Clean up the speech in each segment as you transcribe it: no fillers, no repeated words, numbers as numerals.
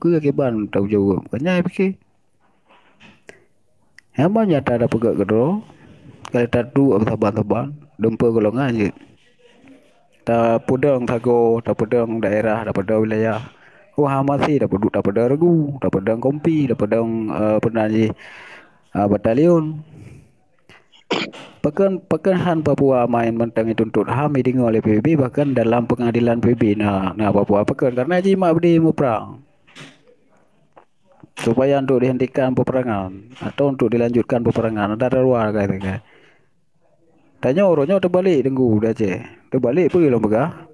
ke ban tahu jauh makanya fikir emang nyata ada pegak kedro kalau tadu apa taban-taban dempa golongan je ta pudang tago ta pudang daerah ta pudang wilayah oh hamasi ta puduk ta pudang regu ta pudang kompi ta pudang penaji batalion Pekan Han Papua main mentang dituntut HAM didengar oleh PBB bahkan dalam pengadilan PBB nah Papua pekan karena jimat berdiri mau perang supaya untuk dihentikan peperangan atau untuk dilanjutkan peperangan ada luar kata tanya orangnya terbalik tunggu dah je terbalik pergi lo megah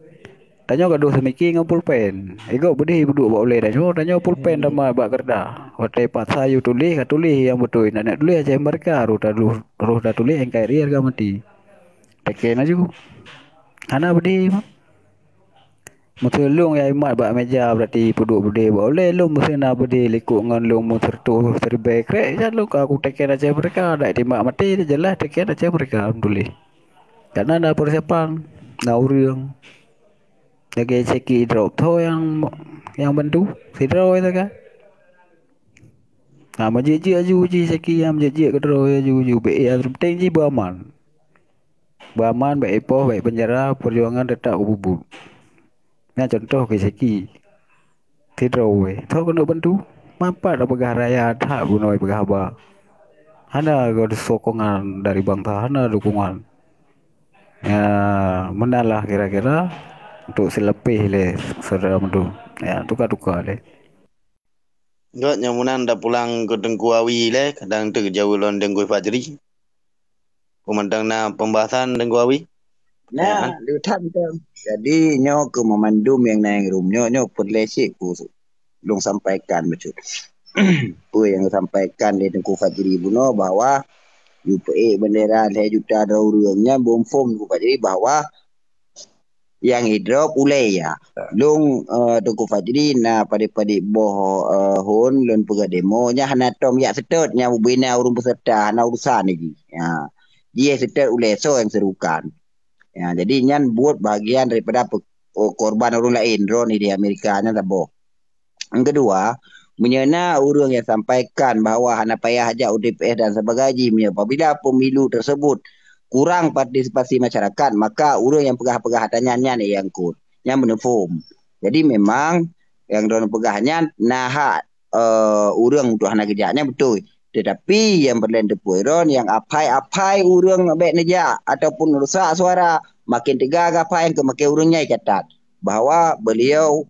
tanya gaduh semiki ngau pulpen ego berdiri duduk boleh tanya pulpen sama bak kerda hotel pat sayu tulis yang betul nak tulis aja mereka roh dah tulis NKRI harga mati teken aja ana berdiri Mutulung ya imat bak meja berarti puduk berde boleh lu mesti nak berde likuk ngan lu mu tertu terbek rek jalu aku teken aja mereka dak timak mati jelas teken aja mereka tulis karena ada persiapan dah urang lagi seki drop tho yang bantu sidro itu kan majiji aju ji seki yang majiji ke dro aju be ya penting ji beraman baik epoh baik penjara perjuangan tetap bubut nah contoh ke seki sidro tho kena bantu mampat pegah raya tak gunoi pegah ba ada sokongan dari bangsa ada dukungan ya menalah kira-kira untuk selepih le saudara mendu ya tukar-tukar le Enggak nyamunan dah pulang ke Tengku Awi le kadang tu jauh lon Tengku Fajri. Pemandang na pembahasan Tengku Awi. Nah, lutan tu. Jadi nyo ke memandum yang naik room nyo perlesik ku long sampaikan macam. Apa yang sampaikan di Tengku Fajri Buno bahwa UPA bendera 2 juta daurangnya bom form Tengku Fajri bahwa yang hidrop ulai ya. Long Tengku Fajri na pada boh hon lon pega demo nya hana tom ya setot nya ubina urung peserta hana urusan lagi. Ya. Dia setot ulai so yang serukan. Ya, jadi nyan buat bagian daripada korban orang lain drone di Amerika nya tabo. Yang kedua, menyena urang yang sampaikan bahawa hana payah ajak UDPS dan sebagainya apabila pemilu tersebut kurang partisipasi masyarakat maka urang yang pegah-pegah tanya ni yang kut yang menefom. Jadi memang yang drone pegahnya nahat urang untuk hana kejaknya betul. Tetapi yang berlain tepuiron yang apai-apai urang baik nejak ataupun rusak suara makin tegar apai yang kemakai urangnya catat bahawa beliau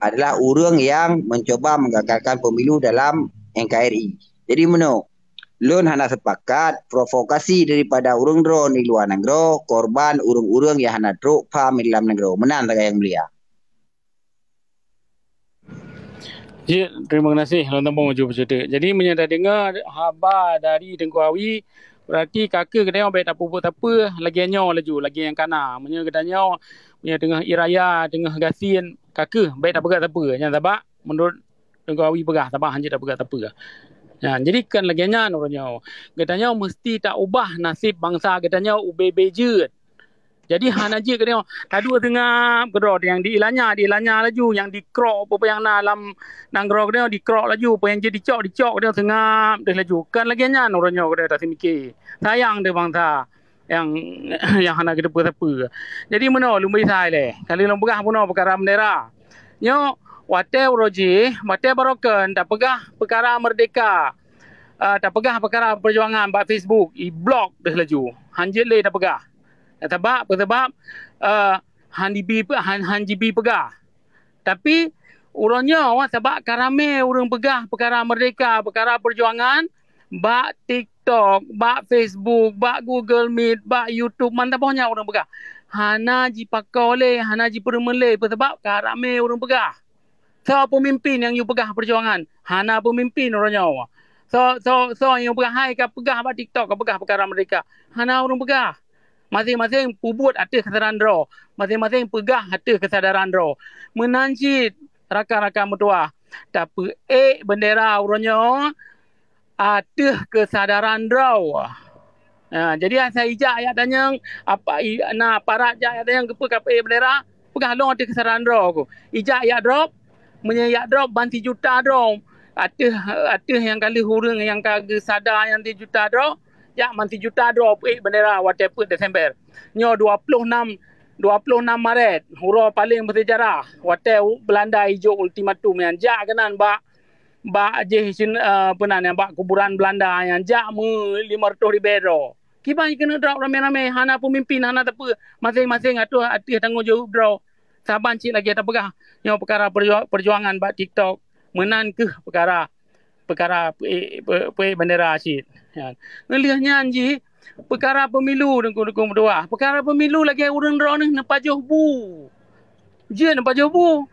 adalah urang yang mencoba menggagalkan pemilu dalam NKRI. Jadi meno lun hana sepakat provokasi daripada urang drone di luar negara korban urang-urang yang hana truk pam di dalam negara. Menan tak yang belia. Ya, terima kasih Long Tambang maju bercerita. Jadi menyata dengar khabar dari Tengku Awi berarti kakak kedai baik tak apa lagi anyo laju lagi yang kana. Menya kedanya punya tengah iraya tengah gasin kakak baik tak pegat apa. Yang tabak menurut Tengku Awi pegah tabak hanya tak pegat apa. Ya, jadi kan lagi nya orangnya. Katanya mesti tak ubah nasib bangsa katanya UBB je. Jadi hana je katanya tadu tengah kedor yang diilanya laju yang dikrok apa yang dalam nanggro katanya dikrok laju apa yang je dicok katanya tengah dah laju. Kan lagi nya orangnya katanya tak mikir. Sayang dia bangsa yang yang hana kita apa. Jadi mana lumbai sai le. Kali long pegah puno perkara bendera. Nyo wate uroji, wate barokan tak pegah perkara merdeka. Tak pegah perkara perjuangan bak Facebook, i-block dah laju. Hanjit le tak pegah. Sebab Han GB pegah. Tapi urangnya sebab karame urang pegah perkara merdeka, perkara perjuangan, bak TikTok, bak Facebook, bak Google Meet, bak YouTube, mantap banyak orang pegah. Hana ji pakau le, hana ji permele sebab karame urang pegah. So pemimpin yang you pegah perjuangan, hana pemimpin orangnya. So yang pegah hai ka pegah bak TikTok, ka pegah perkara merdeka. Hana urang pegah. Masing-masing pubut ada kesadaran draw. Masing-masing pegah ada kesadaran draw. Menanjit rakan-rakan mertua. Tapi bendera urangnya ada kesadaran draw. Jadi saya ijak ayat tanya apa nak parat jak ayat tanya kepa bendera pegah long ada kesadaran draw aku. Ijak ayat drop menyeyak drop banti juta drop. Ada yang kali hurung yang kagak sadar yang 3 juta drop. Ya manti juta drop bendera whatever Desember. Nyo 26 Maret, huruf paling bersejarah. Hotel Belanda hijau ultimatum yang jak kanan ba je penan yang ba kuburan Belanda yang jak 500 ribu. Kibai kena drop rame-rame hana pemimpin hana apa masing-masing atuh tanggungjawab drop. Saban cik lagi tak pegah. Yang perkara perjuangan ba TikTok menan ke perkara bendera asyik. Ya. Ngelihatnya anji perkara pemilu dengku berdua. Perkara pemilu lagi urang draw ni napajuh bu. Je napajuh bu.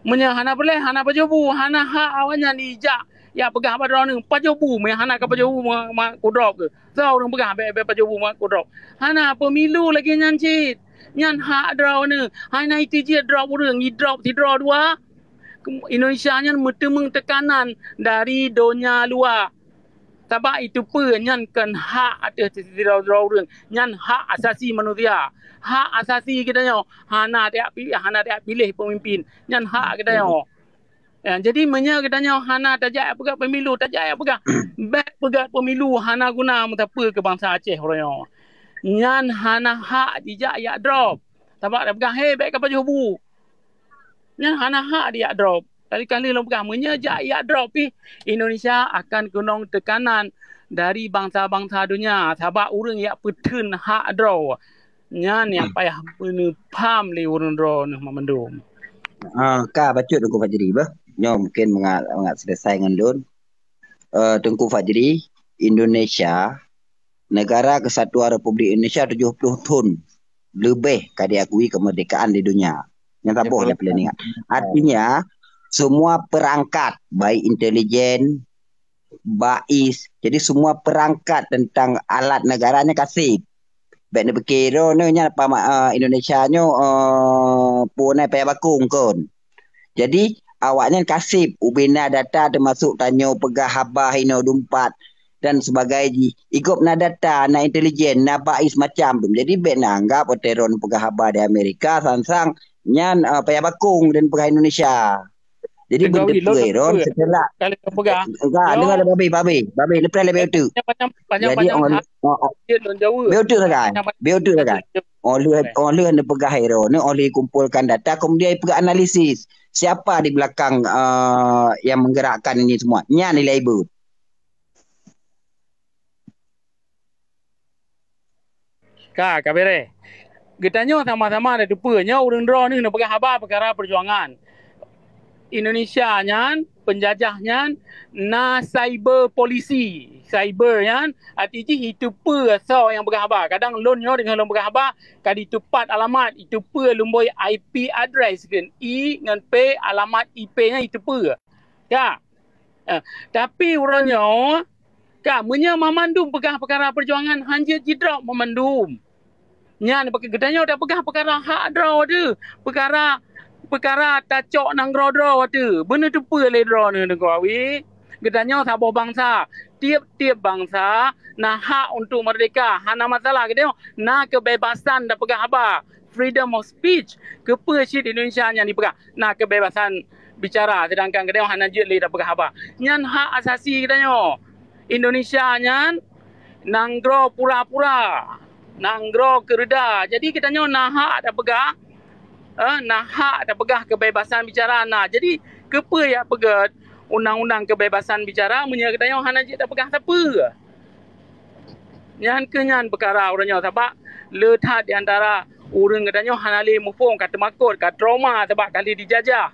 Menya hana boleh hana pajuh bu, hana hak awalnya ni jak ya pegah ba draw ni pajuh bu, me hana ka pajuh bu ma ku drop ke. So urang pegah be pajuh bu ma ku drop. Hana pemilu lagi nyan cit. Nyan hak draw ni. Hana itu je drop urang, ni drop ti draw dua. Indonesia nyan metemeng tekanan dari dunia luar. Sebab itu nyan kan hak atas draw urang. Nyan hak asasi manusia. Hak asasi kita nyo hana dia pilih pemimpin. Nyan hak kita nyo. Ya, jadi menya kita nyo hana tajak pegat pemilu, tajak pegat. Baik pegat pemilu hana guna mentapa ke bangsa Aceh orang. Nyan hana hak dijak ya drop. Sebab dia pegang baik kapal jubu. Nyan hana hak dia drop. Kali-kali lo pegang menyejak ya drop Indonesia akan gunung tekanan dari bangsa-bangsa dunia. Sebab orang yang petun hak draw. Nyan yang payah paham li urun draw ni memendum. Ka bacut Tengku Fajri bah. Nyo mungkin mengat selesai dengan don. Tengku Fajri, Indonesia, negara kesatuan Republik Indonesia 70 tahun lebih diakui kemerdekaan di dunia. Yang tak boleh pilih ingat. Artinya semua perangkat baik intelijen, BAIS, jadi semua perangkat tentang alat negaranya kasih. Baik nak berkira ni Indonesia nyo punai payah bakung kon. Jadi awaknya kasih ubina data termasuk tanyo pegah habah ino dumpat dan sebagainya. Ikut na data na intelijen na BAIS macam tu. Jadi baik nak anggap teron pegah habah di Amerika sangsang nyan payah bakung dan pegah Indonesia. Jadi berdepan setelah kali pegah. Enggak, dengar babi lepas lebih tu. Jadi orang betul kan? Betul kan? Oleh anda pegah hero ni oleh kumpulkan data kemudian pegah analisis. Siapa di belakang yang menggerakkan ini semua? Nya nilai ibu. Kabere. Getanya sama-sama ada dupanya urang draw ni nak pegah habar perkara perjuangan. Indonesia nyan penjajahnya na cyber polisi cyber nyan artinya itu so yang berkhabar kadang lonyo dengan lon berkhabar kadi tupat alamat itu lumboi IP address kan dengan P alamat IP nya itu ya tapi orangnya menya memandum pegah perkara perjuangan hanya jidrop memandum nyan pakai gedanya dah pegah perkara hak draw tu perkara tacok nang draw tu. Benda tu apa le draw ni negara awi. Gedanya sabar bangsa. Tiap-tiap bangsa nak hak untuk merdeka. Hana masalah gedanya nak kebebasan dah pegah apa? Freedom of speech. Kepa syit Indonesia yang dipegah. Nak kebebasan bicara sedangkan gedanya hana je le dah pegah apa? Nyan hak asasi gedanya. Indonesia nyan nang draw pura-pura. Nang draw kereda. Jadi gedanya nak hak dah pegah nah hak dah pegah kebebasan bicara nah. Jadi kepa ya pegat undang-undang kebebasan bicara menyertai yang hana je dah pegah siapa. Nyan kenyan perkara orangnya sebab letak di antara urang katanya hana le mufung kata makut kat trauma sebab kali dijajah.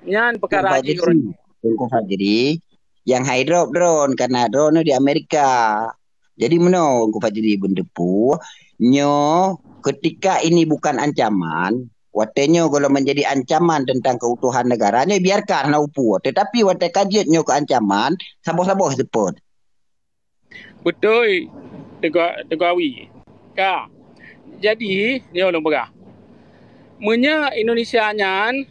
Nyan perkara ji orang. Jadi yang high drone karena drone di Amerika. Jadi mana Tengku Fajri bendepu nyo ketika ini bukan ancaman, watenya kalau menjadi ancaman tentang keutuhan negaranya biarkan na upu. Tetapi wate kajetnya ke ancaman, saboh-saboh support. Betul. Tegawi. Jadi dia orang berah. Menya Indonesia nyan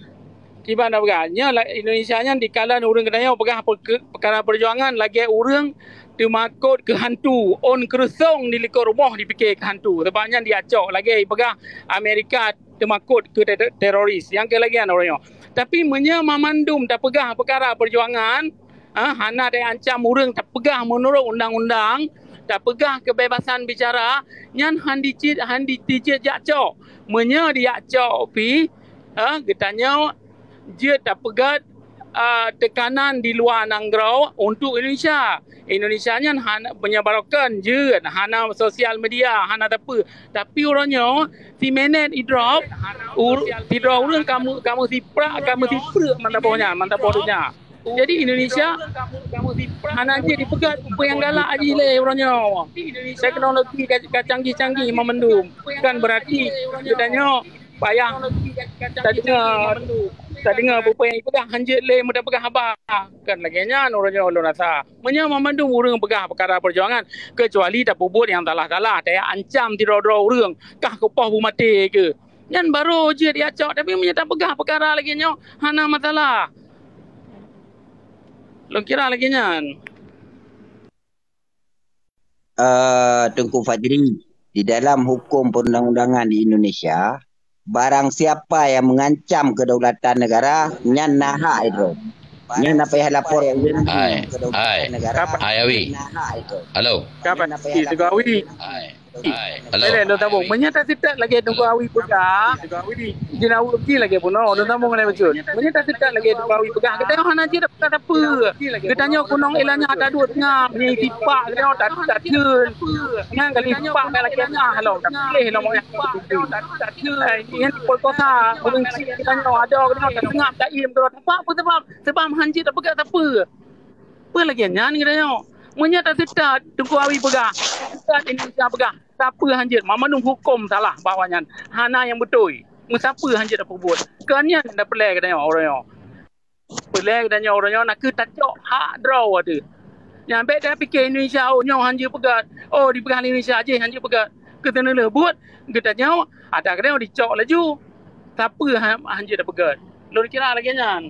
kiban dah berah. Nya Indonesia nyan di kalan urang kedaya berah perkara perjuangan lagi urang termakut ke hantu on kerusong di likor rumah dipikir ke hantu sebabnya dia acok lagi pegah Amerika termakut ke teroris yang ke lagi orangnya Tapi memandum tak pegah perkara perjuangan, hana dia ancam urang tak pegah menurut undang-undang, tak pegah kebebasan bicara, nyan handi tijit jak cok. Dia cok pi, getanya dia tak pegah tekanan di luar Nangrau untuk Indonesia. Indonesia nya menyebarkan je hana sosial media, hana apa. Tapi orangnya si menet drop tidak urang kamu siprak mantap pohnya. Jadi Indonesia hana je dipegat apa yang galak aja le orangnya. Teknologi canggih-canggih memendum. Kan berarti katanya payah tak dengar apa yang pegang hanjit le mudah pegang habaq kan laginya orangnya ulun rasa memandung urang pegah perkara perjuangan kecuali tak pubut yang talah-talah tak ancam tidak urang kah kepah bu mati ke nyan baru je dia cok tapi tak pegah perkara laginya hana masalah lo kira laginya Tengku Fajri, di dalam hukum perundang-undangan di Indonesia, barang siapa yang mengancam kedaulatan negara, nyan naha itu. Nyan apa yang lapor kedaulatan negara. Hai Awi. Halo. Kapan Tengku Awi? Hai. Dah tabung. Menyata tidak lagi Tengku Awi pegah. Jina uki lagi pun. Dah tabung kena betul. Menyata tidak lagi Tengku Awi pegah. Kita hana je dapat apa. Katanya kunong elanya ada dua tengah. Punya tipak dia tak cun. Ngan kali tipak lagi tengah lo. Tak boleh lo mau yang perkosa. Orang kita ada kena tak tengah tak im terus. Sebab hanji tak pegang tak apa. Apa lagi nyan katanya. Menyata tidak Tengku Awi pegah. Tidak Indonesia pegah. Siapa hanjit? Memandung hukum salah bawahnya. Hana yang betul. Siapa hanjit dapat buat? Kannya dah pelai katanya orangnya. Pelai katanya orangnya nak ke tajok hak draw ada. Yang baik dia fikir Indonesia nyaw hanjit pegat. Oh dipegang Indonesia aje hanjit pegat. Ketena lebut. Katanya ada katanya dicok laju. Siapa hanjit dah pegat? Lo kira lagi nyan.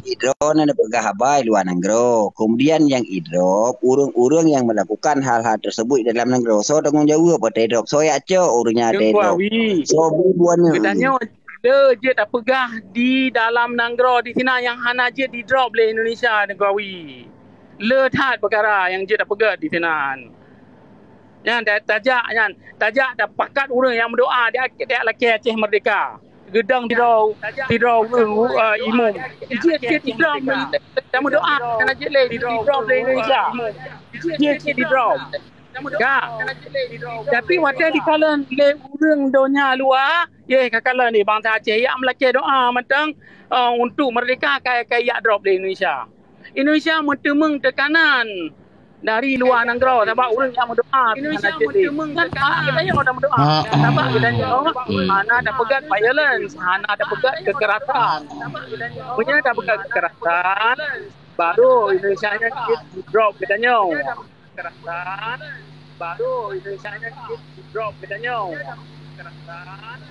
Idro ada pegah habai luar Nanggro. Kemudian yang idrop, urang-urang yang melakukan hal-hal tersebut dalam Nanggro. So tanggung jawab apa idrop? So ya cok urangnya ada idrop. So bubuannya. Katanya je tak pegah di dalam Nanggro di sini yang hana je di drop le Indonesia Negeri. Le that perkara yang je tak pegah di sini. Yang tajak dah pakat orang yang berdoa dia laki Aceh merdeka. Gedang tidak imam. Dia tidak kamu doa kan aja le di drop le Indonesia. Dia di drop. Tapi waktu di kalan le urang donya luar, ye kakala ni bangsa Aceh yang melaki doa matang untuk merdeka kaya drop le Indonesia. Indonesia mentemung tekanan dari luar Nanggro sebab orang yang berdoa Indonesia mentemung tekanan kita yang orang berdoa sebab kita hana ada pegat violence hana ada pegat kekerasan punya ada pegat kekerasan baru Indonesia nya drop katanya kekerasan baru Indonesia nya drop katanya kekerasan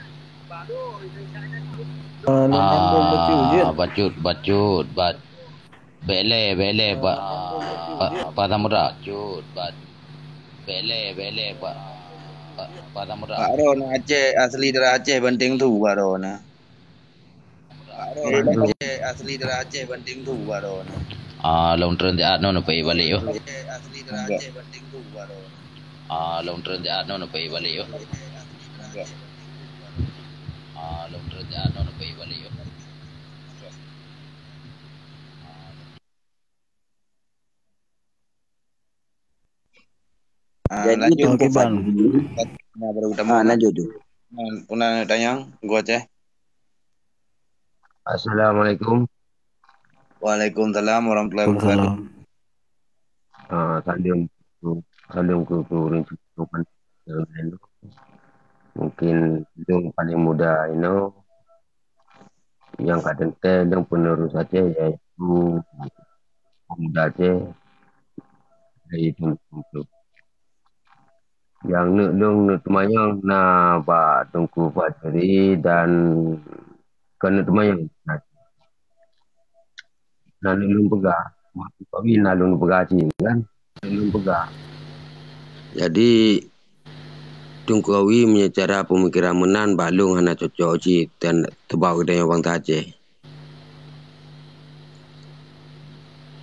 baru Indonesia nya bacut bele pada muda cut bele pada muda Pak Ron Aceh asli dari Aceh banting tu Pak Ron. Asli dari Aceh banting tu Pak Ron. Long trend dia no pai balik yo. Asli dari Aceh banting tu Pak Ron. Long trend dia no pai balik yo. Long trend dia no pai balik yo. Jadi Tengku Fajri. Lanjut tu. Puna tanya gua Aceh. Assalamualaikum. Waalaikumsalam warahmatullahi wabarakatuh. Salam ke mungkin yang paling muda yang kadang yang penerus Aceh yaitu pemuda Aceh yaitu yang nak temayang na Pak Tengku Fajri dan kena temayang na lung pegah tapi na lung pegah kan lung pegah. Jadi Tengku Awi punya cara pemikiran menan balung hana cocok dan tebau kedai orang Aceh.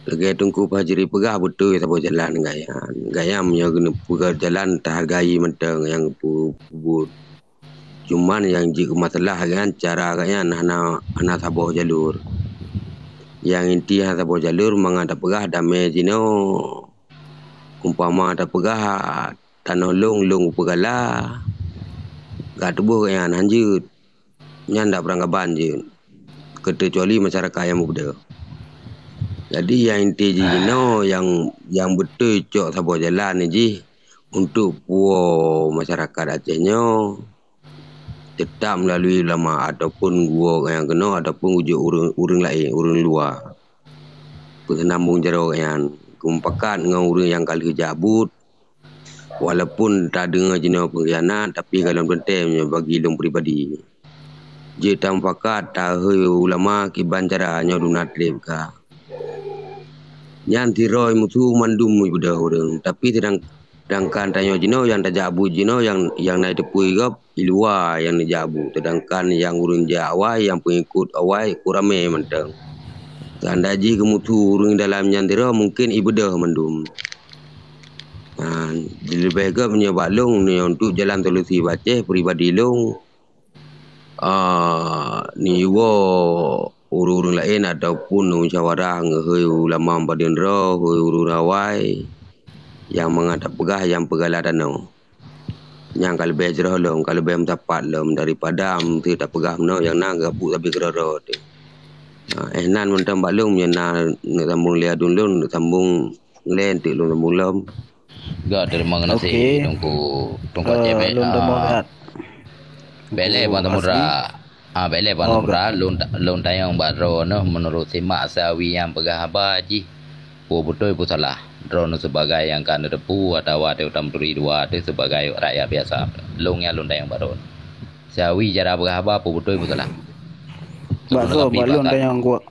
Lagi Tunku Fajri pegah betul sabo jalan gayan. Gayan punya kena pegah jalan tak hargai mentang yang pubut. Cuman yang jika masalah kan cara gayan hana sabo jalur. Yang inti hana sabo jalur mangada pegah damai jino umpama ada pegah tanah long pegala gak tubuh gayan hanjut nyanda peranggapan je kecuali masyarakat yang muda. Jadi yang inti jino yang betul cok sabo jalan ni ji untuk puo masyarakat Acehnya tetap melalui ulama ataupun gua yang kena ataupun ujuk urang lain, urang luar. Penambung jaro yang kumpakat dengan urang yang kali jabut walaupun tak dengar jino pengkhianat tapi kalau pentingnya bagi long pribadi. Je tampakat tahu ulama kiban cara nyo dunat lebka. Yang tiroi mutu mandum budak orang tapi sedangkan tanya jino yang tak jabu jino yang naik tepui gap ilua yang jabu sedangkan yang urun Jawa yang pengikut awai kurame mentang tanda ji kemutu urun dalam yang tiro mungkin ibadah mandum lebih ke punya balung ni untuk jalan solusi Aceh pribadi long ni wo urung lain ataupun musyawarah ngehoi ulama badan roh urung rawai yang menghadap pegah yang pegala danau yang kalau lebih jerah lom kalau lebih mendapat lom daripada mesti tak pegah no yang nak gabuk tapi kerara tu nan mentang balung yang nak sambung lihat dulu nak sambung len tu lom sambung lom gak terima kasih tunggu cebek bele bantamura bele bantamura lon tayang baro no menurut simak sawi yang pegah baji betul salah drone sebagai yang kan depu atau ada utamturi dua itu sebagai rakyat biasa longnya londa yang baru sawi cara berapa betul salah balung yang gua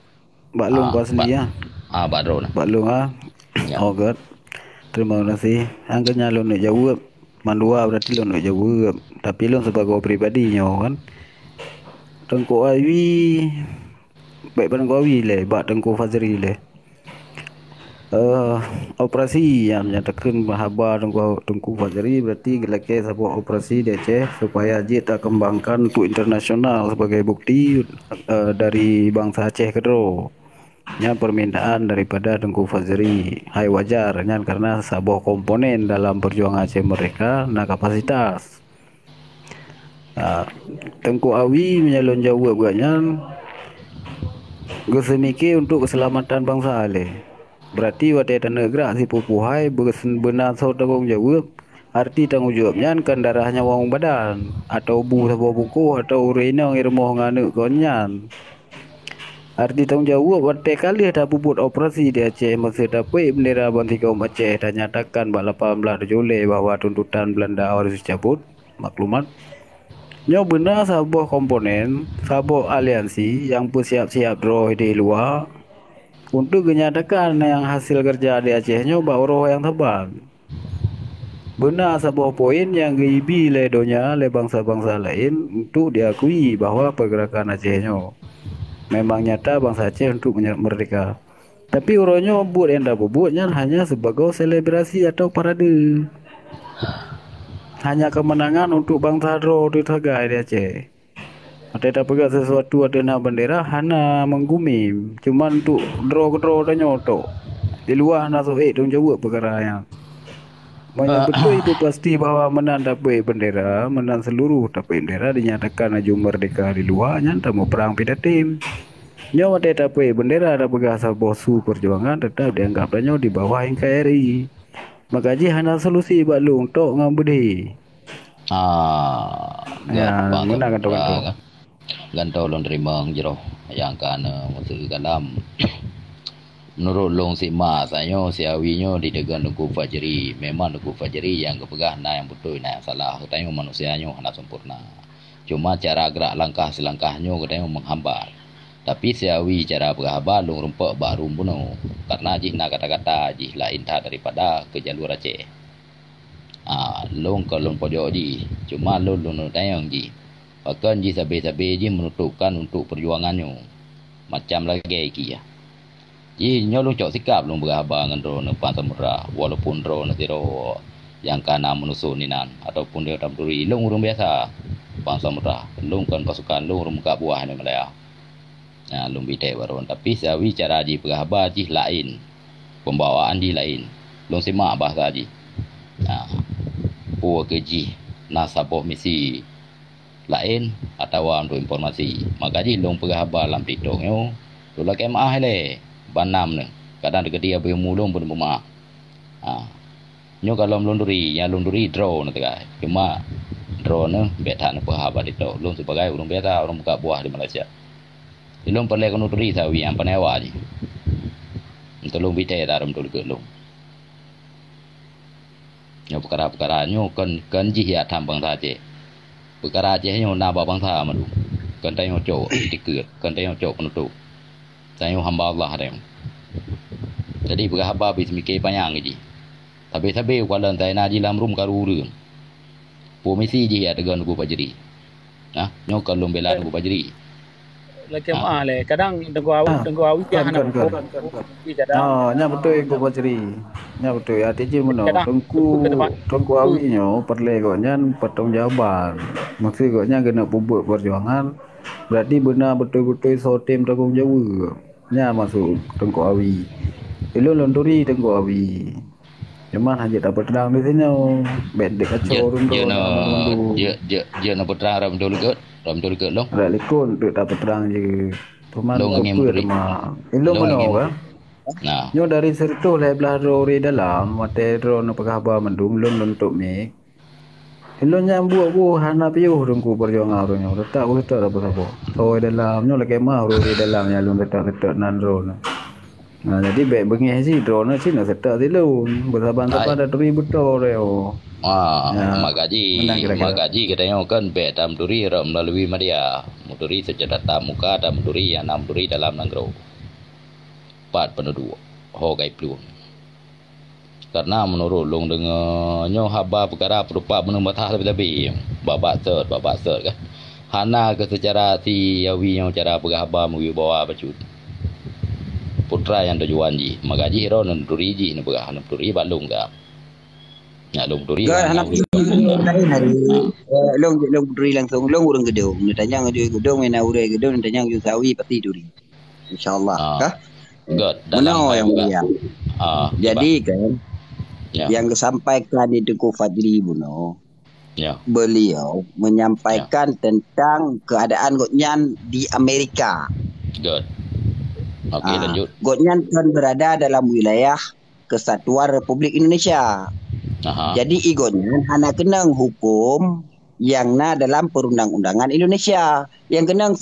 balung gua sendiri baru balung good terima kasih angkanya lon nak jawab mandua berarti lon nak jawab tapi lon sebagai pribadinya kan Tengku Awi baik Tengku Awi le bak Tengku Fajri le operasi yang menyatakan bahawa Tengku Fajri berarti lagi sebuah operasi di Aceh supaya Aceh tak kembangkan untuk internasional sebagai bukti dari bangsa Aceh kedua. Yang permintaan daripada Tengku Fajri hai wajar karena sebuah komponen dalam perjuangan Aceh mereka na kapasitas. Tengku Awi menyalon jawab buatnya gesemiki untuk keselamatan bangsa Ale. Berarti wadah negara si pupuhai benar so tanggung jawab arti tanggung jawabnya kan darahnya wang badan atau bu sebuah buku atau rena irmoh nganu konyan arti tanggung jawab wadah kali ada puput operasi di Aceh masih dapat bendera banti kaum Aceh dan nyatakan 18 Julai bahwa tuntutan Belanda harus dicabut maklumat nyo benar sebuah komponen sebuah aliansi yang bersiap-siap droh di luar untuk menyatakan yang hasil kerja di Acehnya bawa yang tebal. Benar sebuah poin yang gibi ledonya oleh bangsa-bangsa lain untuk diakui bahwa pergerakan Acehnya memang nyata bangsa Aceh untuk merdeka. Tapi uronyo buat yang dah buatnya hanya sebagai selebrasi atau parade. Hanya kemenangan untuk bangsa Dro di Tagai di Aceh. Ada pegang sesuatu ada nak bendera hana menggumi cuma untuk draw dan nyoto di luar nak soek dong jawab perkara yang banyak betul itu pasti bahwa menang dapat bendera menang seluruh dapat bendera dinyatakan aju merdeka di luar nyata mau perang pida tim nyawa ada dapat bendera ada pegang sabosu perjuangan tetap dianggap danyo di bawah NKRI maka ji hana solusi balung tok ngambudi mana kata gantau long terima jero yang kan masuk dalam menurut long si mas ayo si awinyo di degan Tengku Fajri memang Tengku Fajri yang kepegah na yang betul na yang salah katanya manusianya hana sempurna cuma cara gerak langkah selangkahnya katanya menghambar tapi si awi cara berhabar long rumput baru bunuh karena jih na kata-kata jih lain tak daripada ke jalur Aceh long ke long pojok ji cuma long tayang ji bahkan ji sabi-sabi ji menutupkan untuk perjuangannya macam lagi kia Nyo long cok sikap long berhabang dengan ro ne pan samudra walaupun ro ne tiro yang kana menusu ninan ataupun dia dalam duri long urung biasa pan samudra long kan pasukan long urung muka buah ne Malaya. Nah, long bite baron tapi sawi cara ji berhaba ji lain. Pembawaan ji lain. Long simak bahasa ji. Nah, puak keji nasaboh misi lain atau untuk informasi. Maka ji long berhaba dalam titong yo. Tula kemah le. Banam ne kadang dekat dia be mulung pun mama nyo kalau melunduri yang lunduri draw ne tegai cuma draw ne beta ne pahabat itu lung sebagai urang beta orang buka buah di Malaysia ilung perle kono lunduri sawi yang panewa ji untuk lung bite dalam dulu ke lung nyo perkara-perkara nyo kan ji ya tham bang je perkara je nyo na ba bang tha ma du kan tai nyo cok dikeur kan tai nyo cok penutup saya hamba Allah dem. Jadi berhaba bis mikir panjang ji. Tapi kalau saya nak dalam room karu urun. Pomisi ji ada gan ku pajeri. Nah, nyo kalau bela ku pajeri. Lagi mah le, kadang dengku awi dia hana ko. Nya betul ku pajeri. Nya betul ya tiji meno dengku awi nyo perle ko nyan pertanggungjawaban. Maksud ko nya kena bubuk perjuangan. Berarti benar betul-betul sotem tanggung jawab. Nya masuk Tengku Awi. Ilun londuri Tengku Awi. Cuman hanya dapat terang di sini. Bendek kacau rundu. Dia nak terang ram dulu ke long. Relikun tu dapat terang je. Cuman apa mah. Ilun mana kan? Nah. Nyo dari sertu le belah rori dalam mate ro no pekahaba mendung lun untuk mik. Ilun nyambuk ku hana piuh dengku perjuangan orangnya. Letak ku letak apa-apa. So dalamnya lagi mah rori dalamnya lun letak nan ro. Nah jadi baik bengih sih drone sih nak setak silun. Bersaban-saban ada 2000 reo. Magaji katanya kan baik tam duri melalui media. Muduri secara tamuka dan muduri yang 6 duri dalam nanggro. 4 penduduk. Hogai peluang. Karena menurut long dengan nyo haba perkara berupa menumatah lebih-lebih babak cert kan hana ke secara si yawi yang cara berhaba mengibawa bacut putra yang tujuan ji magaji hero nan duri ji ne berah nan duri balung ga nya long duri anak hari long duri langsung long urang gedung ni tanya ngaju gedung mena ure gedung tanya ngaju sawi pasti duri insyaallah kah god dalam yang mulia jadi kan yang disampaikan di Tengku Fajri Buno, beliau menyampaikan tentang keadaan Godnyan di Amerika. Good. Okey, lanjut. Godnyan kan berada dalam wilayah Kesatuan Republik Indonesia. Jadi Godnyan hanya kenang hukum yang na dalam perundang-undangan Indonesia. Yang kenang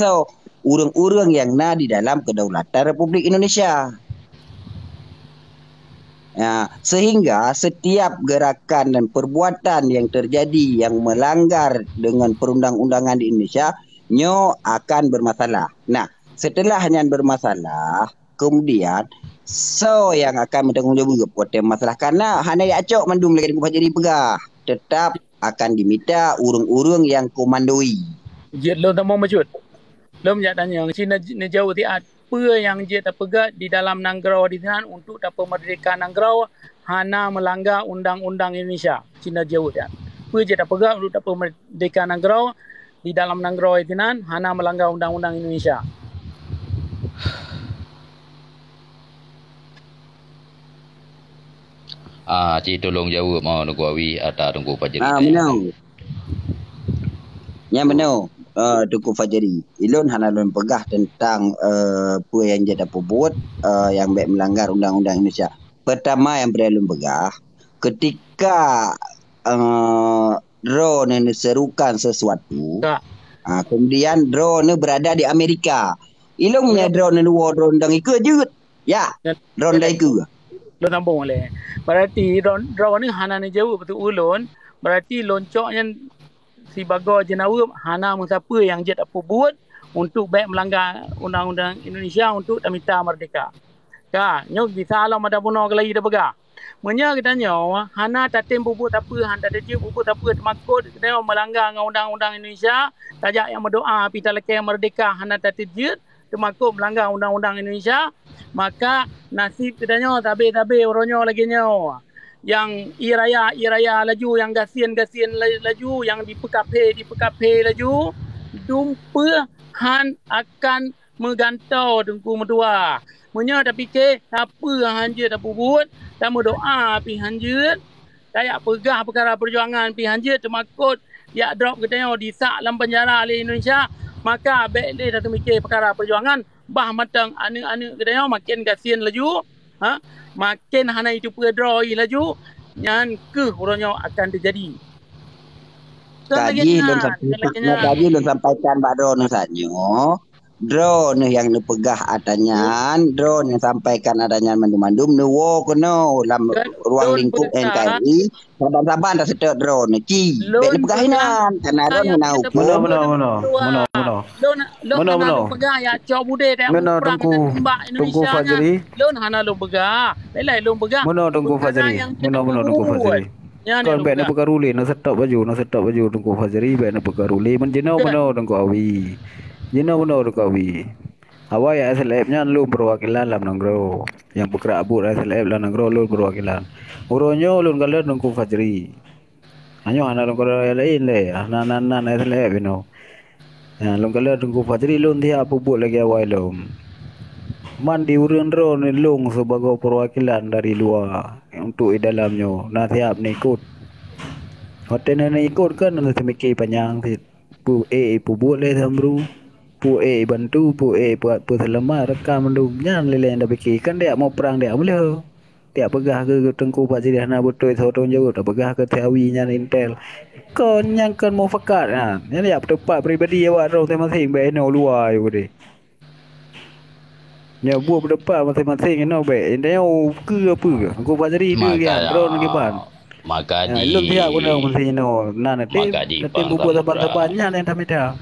urang-urang yang na di dalam kedaulatan Republik Indonesia. Ya, sehingga setiap gerakan dan perbuatan yang terjadi yang melanggar dengan perundang-undangan di Indonesia nyo akan bermasalah. Nah, setelah hanya bermasalah, kemudian yang akan bertanggungjawab kepada masalah karena hanya acok mandum lagi ku jadi pegah tetap akan diminta urung-urung yang komandoi. Je lo tak mau majut. Lo menjak tanya Cina jauh tiat apa yang dia terpegat di dalam Nanggro di sana untuk dapat merdeka Nanggro hana melanggar undang-undang Indonesia. Cina jauh dia. Apa dia terpegat untuk dapat merdeka Nanggro di dalam Nanggro di sana hana melanggar undang-undang Indonesia. Cik tolong jawab mau Tengku Awi atau Tengku Fajri. Benar. Ya benar. Tengku Fajri. Ilun hanalun pegah tentang apa yang dia dapat buat yang baik melanggar undang-undang Indonesia. Pertama yang beralun pegah ketika drone ini serukan sesuatu. Kemudian drone berada di Amerika. Ilun punya drone drone dang ikut je. Ya. Drone dah ikut. Lo tambung boleh. Berarti drone ni hana ni jauh betul ulun. Berarti loncoknya si baga jenawa hana siapa yang jet apa buat untuk baik melanggar undang-undang Indonesia untuk minta merdeka. Ka, nyok bisa alam ada bunuh lagi dah bega. Menya kita nyawa hana tatem bubut apa handa ada je bubut apa temakut kita melanggar undang-undang Indonesia, tajak yang berdoa pita leke merdeka hana tatet je termakuk melanggar undang-undang Indonesia, maka nasib kedanya tabe-tabe oronyo lagi nyo. Yang iraya laju, yang gasien laju, yang di PKP laju, dumpa han akan megantau tengku medua. Munya dah fikir apa hanja dah buat, dan doa pi hanja. Kayak pegah perkara perjuangan pi hanja termakut ya drop katanya disak dalam penjara oleh Indonesia, maka baik dia dah mikir perkara perjuangan bah matang anak-anak katanya makin kasihan laju, makin hana itu pedroi laju, yang ke orangnya akan terjadi. Tadi lu sampaikan Pak Drone saatnya. Drone yang lu pegah adanya, drone yang sampaikan adanya mandum-mandum nu wo kono dalam ruang lingkup NKRI. Saban-saban dah sedek drone ki. Bek lu pegahinan karena drone nak hukum. Mana pegah ya cok bude dah. Mana Tengku Fajri. Lu hana lu pegah. Belai lu pegah. Mana Tengku Fajri. Mana Tengku Fajri. Kon bek nak pegah ruli, nak stop baju Tengku Fajri, bek nak pegah ruli. Menjenau mana Tengku Awi. Jino benar kawi. Awak ya SLF-nya lu perwakilan dalam negro. Yang bergerak abut SLF dalam negro lu perwakilan. Uronyo lu kalau Tengku Fajri. Hanya anak lu kalau lain le. Anak SLF you know. Ya lu kalau Tengku Fajri lu dia abut lagi awak lu. Mandi urun drone lu sebagai perwakilan dari luar untuk di dalamnya. Nah siap ni ikut. Hotel ni ikut kan nanti mikir panjang sih. Pu boleh samru. Pu bantu pu buat selama rekam mendumnya lele yang dah fikir kan dia mau perang dia boleh dia pegah ke Tengku Fajri hana betul soto jauh dah pegah ke Tawi nya Intel kon yang kan mau fakat yang dia tepat pribadi awak tahu masing-masing baik no luar you deh nya buat berdepan masing-masing no baik dia ke apa ke Tengku Fajri dia kan drone ke ban maka lu dia guna mesti no nanti buat tempat-tempatnya yang tak ada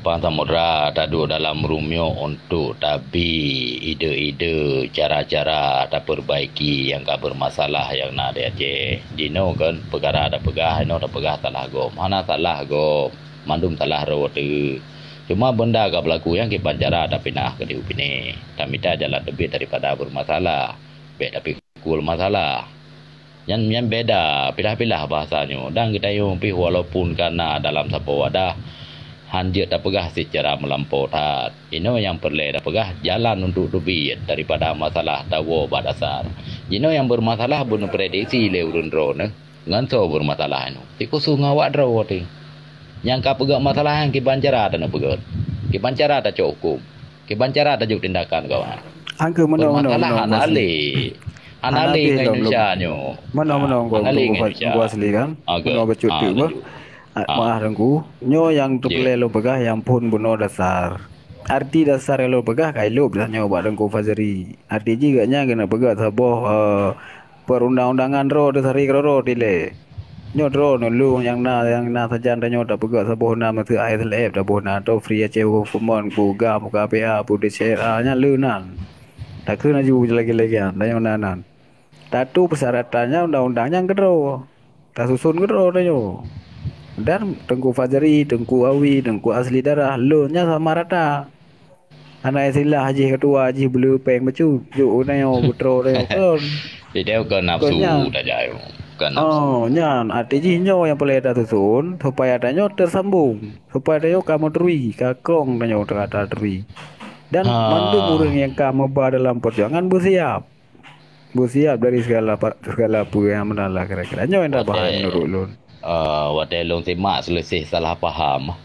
Pang Samudra tadu dalam rumio untuk tabi ide-ide cara-cara tak perbaiki yang tak bermasalah yang nak dia je. Dino kan perkara ada pegah, no ada pegah salah go. Mana salah go, mandum salah ro tu. Cuma benda ke berlaku yang ke pancara ada pindah ke diupine. Tamita jalan lebih daripada bermasalah. Be tapi kul masalah. Yang beda, pilah-pilah bahasanya. Dan kita yung pi walaupun karena dalam sapo wadah hanjir dah pegah secara melampau tat. Ino yang perlu dah pegah jalan untuk lebih daripada masalah tawo badasar. Ino yang bermasalah bunuh prediksi le urun drone. Nganso bermasalah ino. Tiku sungawak draw ti. Yang ka pegah masalah yang kibancara ada nak pegah. Kibancara ada cukup. Kibancara ada juk tindakan kawan. Angke mana anali Indonesia nyo. Mana gua asli kan. Mana becut tu. Maaf Tengku, nyo yang tu pelai lo pegah yang pun bunuh dasar. Arti dasar lo pegah kai lo bila nyo buat Tengku Fajri. Arti juga nya kena pegah saboh perundang-undangan ro dasari ro dile. Nyo ro no lu yang na sajan nyo tak pegah saboh na masa ISLF dah bona to free ceo formon ku ga mu KPA pu DCRA nya lu nan. Tak kena ju lagi-lagi nyo nanan. Tatu persyaratannya undang-undangnya kedro. Tak susun kedro nyo. Dan Tengku Fajri, Tengku Awi, Tengku asli darah lonya sama rata. Anak silah haji ketua haji belu peng becu. Juk nayo putro nayo kon. Dia kan nafsu dah jauh. Kan nafsu. Oh, nyan arti nyo yang boleh dah susun supaya danyo tersambung. Supaya danyo kamu terui, kakong danyo terkata terui. Dan mandum orang yang kamu bawa dalam perjuangan bersiap. Bersiap dari segala apa yang menalah kira-kira. Nyo yang dah bahan menurut lun. Wadelong simak selesai salah faham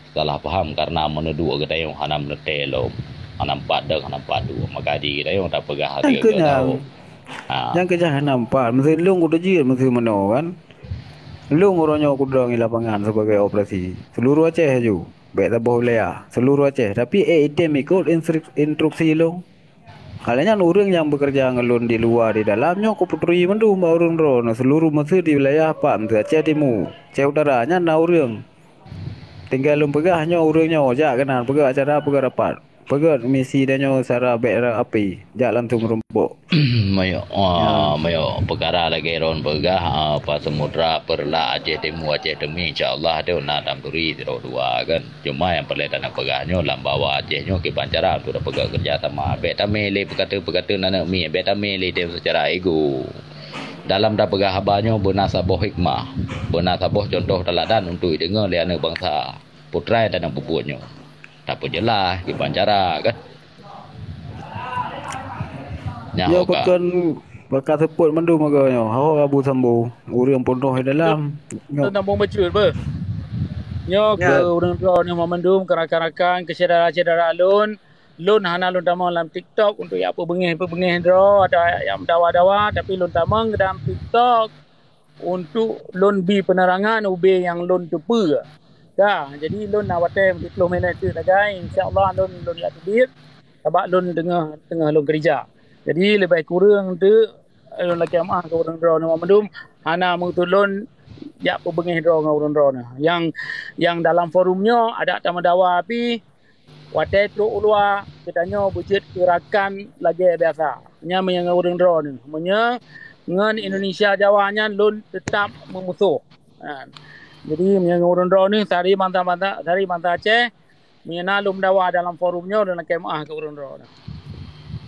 karena menuduh kita yang hana menetelong hana padang hana padu maka di kita yang tak pegah hati ke tahu yang kerja nampak mesti lung kudu jir mesti meno kan lung orangnya kudu ngi lapangan sebagai operasi seluruh Aceh ju baik tak boleh seluruh Aceh tapi item ikut instruksi lung. Halnya orang yang bekerja ngelun di luar di dalamnya aku putri mendu orang ron seluruh Mesir di wilayah apa Aceh Timur Aceh Utaranya na orang tinggal pegahnya orangnya ojak kenal pegah acara pegah rapat Pegat misi dia nyo sara bek api. Jak lantung rumpuk. Mayo mayo perkara lagi ron pegah apa Samudra Perla Aceh Timur Aceh Demi insyaallah ada nak dam turi tiro dua kan. Cuma yang perlu tanah pegahnya lam bawa Acehnya ke Pancara tu dah pegah kerja sama. Bet tamele perkata nana mi bet tamele dia secara ego. Dalam dah pegah habarnya bernasabah hikmah. Bernasabah contoh teladan untuk dengar liana bangsa putra dan pupuknya. Tak pun jelas ke Pancara kan. Ya bukan bakal sebut mandu maganya. Hawa Abu Sambu. Urang pondoh dalam. Kita nambung bacul apa? Nyo ke urang tua ni memandum rakan-rakan ke saudara-saudara alun. Lun hana lun tamang dalam TikTok untuk apa bengih draw ada yang dawa-dawa tapi lun tamang dalam TikTok untuk lun bi penerangan ube yang lun tepu. Dah, jadi lun nak watem 10 minit tu dah guys. Insya-Allah lun ya tebit. Sebab lun tengah lun kerja. Jadi lebih kurang tu lun laki amah ke urang draw ni memandum hana mengtulun ya apa bengih draw dengan urang draw ni. Yang dalam forumnya ada tamu dawa api watai tu ulua katanya bujut kirakan lagi biasa. Nya menyang urang draw ni. Menya ngan Indonesia Jawanya lun tetap memusuh. Jadi menyang urang draw ni sari mantap Aceh menyana lum dawa dalam forumnya dan kemah ke urang draw ni.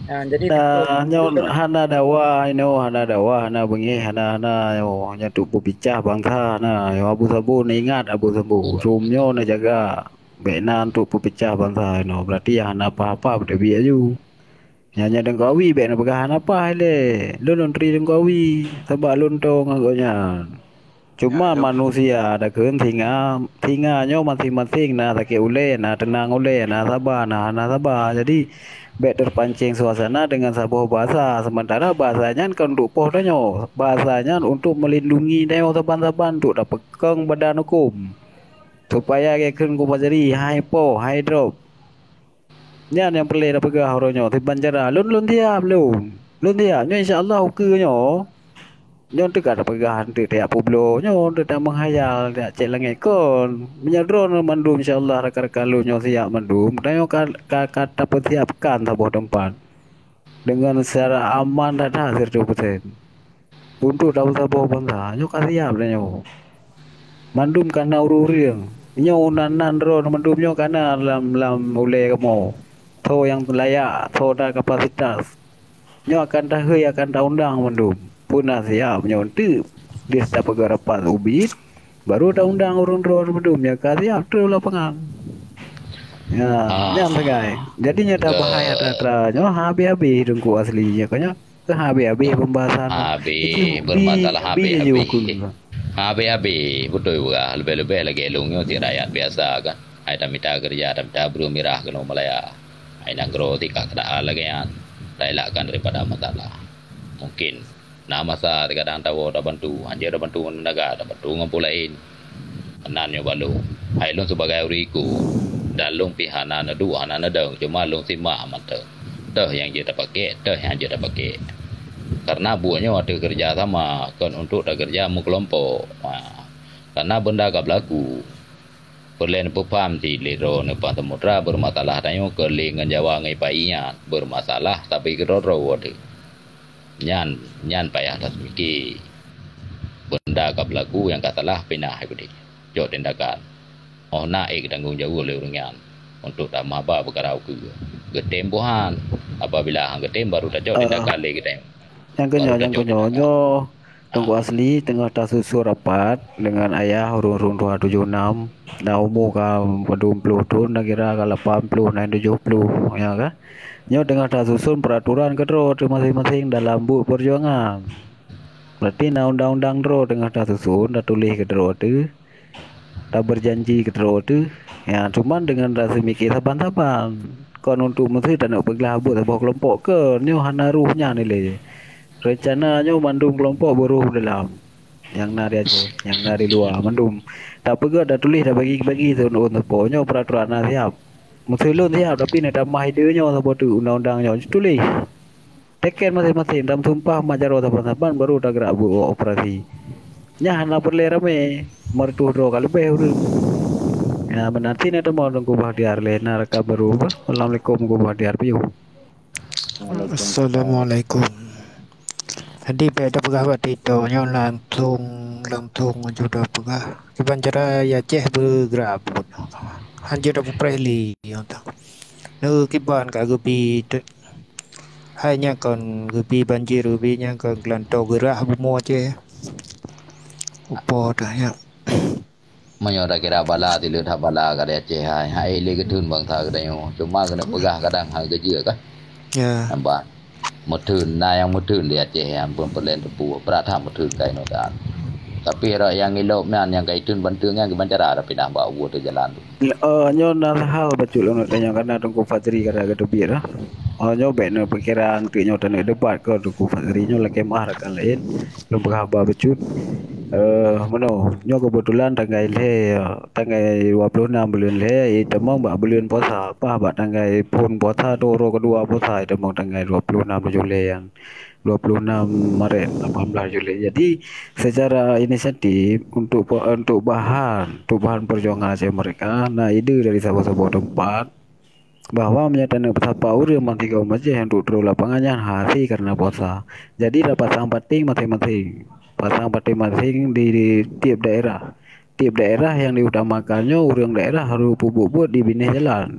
Jadi hana dawa hana bengi hana yo nyatu pecah bangsa yo Abu Sabu ingat Abu Sabu rumnyo na jaga bekna untuk pecah bangsa berarti hana apa-apa pada biak ju nya deng kawi bekna pegahan apa le lun tri deng kawi sebab lun tong agaknya cuma manusia ada tinganyo masing-masing tak ule tenang ule sabar hana sabar jadi baik terpancing suasana dengan sebuah bahasa sementara bahasanya kan untuk poh danyo bahasanya untuk melindungi danyo saban-saban untuk dapat pegang badan hukum supaya kekun ku jadi high drop yang perlu dapat pegah oronyo di Pancara lun tiap lun tiap nyo insyaallah ukenyo nyo dekat ada pegahan tu tiap pueblo nyo dah menghayal dak cek langit kon menyadron mandum insyaallah rakan-rakan lu nyo siap mandum dan nyo kata persiapkan sebuah tempat dengan secara aman dan 100% untuk sebuah bangsa nyo siap dah nyo mandum kana ururiang nyo unanan ro mandum nyo kana lam ule kamu so yang layak so dah kapasitas nyo akan dah undang mandum punah siap nyontu dia tak pegang rapat ubit baru dah undang urang draw bedumnya siap tu lapangan yang segai jadinya tak bahaya nyo habis dengku aslinya kanya ke habis pembahasan bermasalah habis betul juga lebih-lebih lagi elungnya ti rakyat biasa kan ai tak minta kerja tak minta buru mirah kena Malaya ai nak gro tikak keadaan lagi kan tak elakkan daripada masalah mungkin nak masa kadang tahu dah bantu anjir dah bantu negara dah bantu ngapul lain kenannya balu hai long sebagai uriku dan long pihana na dua hana na deng cuma long simak mata yang dia tak pakai karena buahnya ada kerja sama kan untuk dah kerja mu kelompok karena benda gak berlaku perlen pepam di lero ne Samudra bermasalah tanyo ke lengan Jawa ngai painya bermasalah tapi keroro ada nyan payah atas mikir benda kau berlaku yang katalah pindah ibadi jod tindakan naik tanggung jawab oleh orang untuk tak maba perkara ketempohan apabila hang ketem baru dah jod tindakan lagi kita yang kenyo tunggu asli tengah tak susu rapat dengan ayah urung 276 dah umur ka 20 tahun dah kira ka 80 dan 70 ya kan nyo dengan tak susun peraturan kedro masing-masing dalam buku perjuangan berarti undang-undang dro dengan tak susun dah tulis kedro tu dah berjanji kedro tu ya cuman dengan rasa mikir saban-saban kon untuk mesti tak nak bergelabut sebuah kelompok ke nyo hana ruhnya nilai rencananya mandum kelompok beruh dalam yang nari aja yang nari luar mandum tak pegah dah tulis dah bagi-bagi tu untuk nyo peraturan dah siap Musulun siap tapi nak tambah idenya sebab tu undang-undangnya tulis teken masing-masing dalam sumpah majaro saban-saban baru dah gerak buat operasi nya hana perle rame mertu dro kalau lebih Ya menanti ni temu Tengku Bahtiar lena reka berubah. Assalamualaikum Tengku Bahtiar piu. Assalamualaikum. Jadi pada pegah waktu itu nyo langsung sudah pegah. Kiban cara ya ceh bergerak pun. Hanya dah preli yang tak. Nu kiban ka gupi hanya kon gupi banjir gupinya kon kelantau gerah bumo ceh. Upo dah ya. Menyoda kira bala ti lut bala ka dia ceh hai le ketun bang tha ka yo. Cuma kena pegah kadang hal kerja kan. Ya. Nampak. Mutun na yang mutun dia ceh yang pun perlen tepu pratha mutun kai no dan. Tapi rak yang elok man yang kaitun bantungan ke bancara tapi dah bawa tu jalan tu. Nyo na hal bacul ono tanya kana Tengku Fajri kada ke debir lah. Nyo bekno perkiraan ke nyo tane debat ke Tengku Fajri nyo la kemah rakan lain. Belum berkhabar bacul. Mano nyo kebetulan tanggal tanggal 26 bulan le temong ba bulan puasa apa ba tanggal pun puasa doro kedua puasa temong tanggal 26 Julai yang 26 Maret 18 Julai. Jadi secara inisiatif untuk bahan perjuangan Aceh mereka, nah ide dari sebuah tempat bahwa menyatakan betapa urang mantiga Aceh untuk terus lapangannya hasil karena puasa. Jadi dapat pasang pating masing-masing di tiap daerah. Tiap daerah yang diutamakannya urang daerah harus buat di bina jalan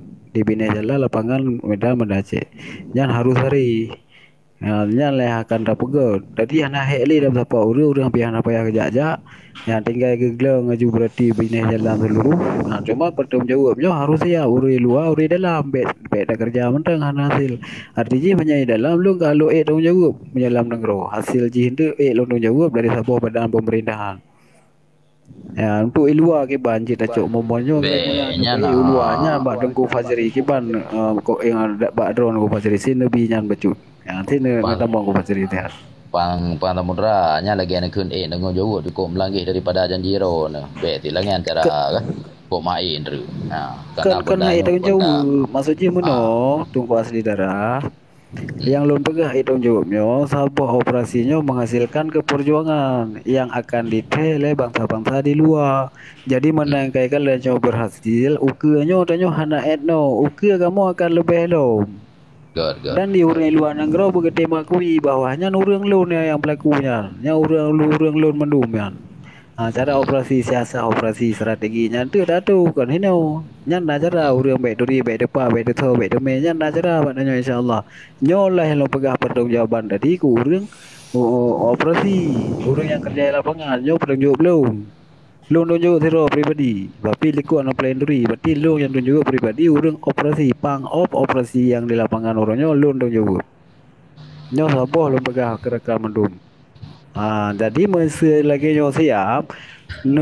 lapangan Medan Aceh. Jangan harus hari. Yang lah akan dapat. Jadi anak heli dah berapa orang pihak apa yang kerja yang tinggal gegeleng ngaju berarti bina jalan seluruh. Cuma pertanggungjawabnya harus ya urus luar urus dalam bet dah kerja mentang hasil. Artinya menyai dalam lu kalau tanggung jawab menyelam negara. Hasil jitu lu tanggung jawab dari sebuah badan pemerintahan. Ya untuk luar ke banjir dah cok momonyo luarnya bak Tengku Fajri ke ban kok yang bak drone Tengku Fajri sin lebih nyan becut. Yang sini kita mau ke Fajri teh. Pang Samudra nya lagi nak kun dengan jauh cukup melangih daripada janji ro ne. Beti langan cara kan. Kok main tu. Kan itu jauh maksudnya meno Tengku asli darah. Yang lon pegah itu jawabnya sebuah operasinya menghasilkan keperjuangan yang akan ditele bangsa-bangsa di luar. Jadi mana yang kalian coba berhasil, ukenya tanya hana etno, uke kamu akan lebih lom. Dan di orang luar negara begitu mengakui bahwanya orang lon yang pelakunya, yang orang lon mendumnya. Cara operasi siasat, operasi strateginya tu dah tu kan hino. Nyan dah cara orang baik duri, baik depan, baik depan, baik demi nyan dah cara maknanya insya-Allah. Nyolah yang pegah pertanggungjawaban tadi ku orang operasi, orang yang kerja di lapangan nyo pertanggungjawab belum. Long tunjuk zero pribadi. Tapi liku anak plan duri. Berarti long yang tunjuk pribadi orang operasi operasi yang di lapangan orangnya long tunjuk. Nyo saboh long pegah kerekam mendum. Jadi masa lagi nyo siap,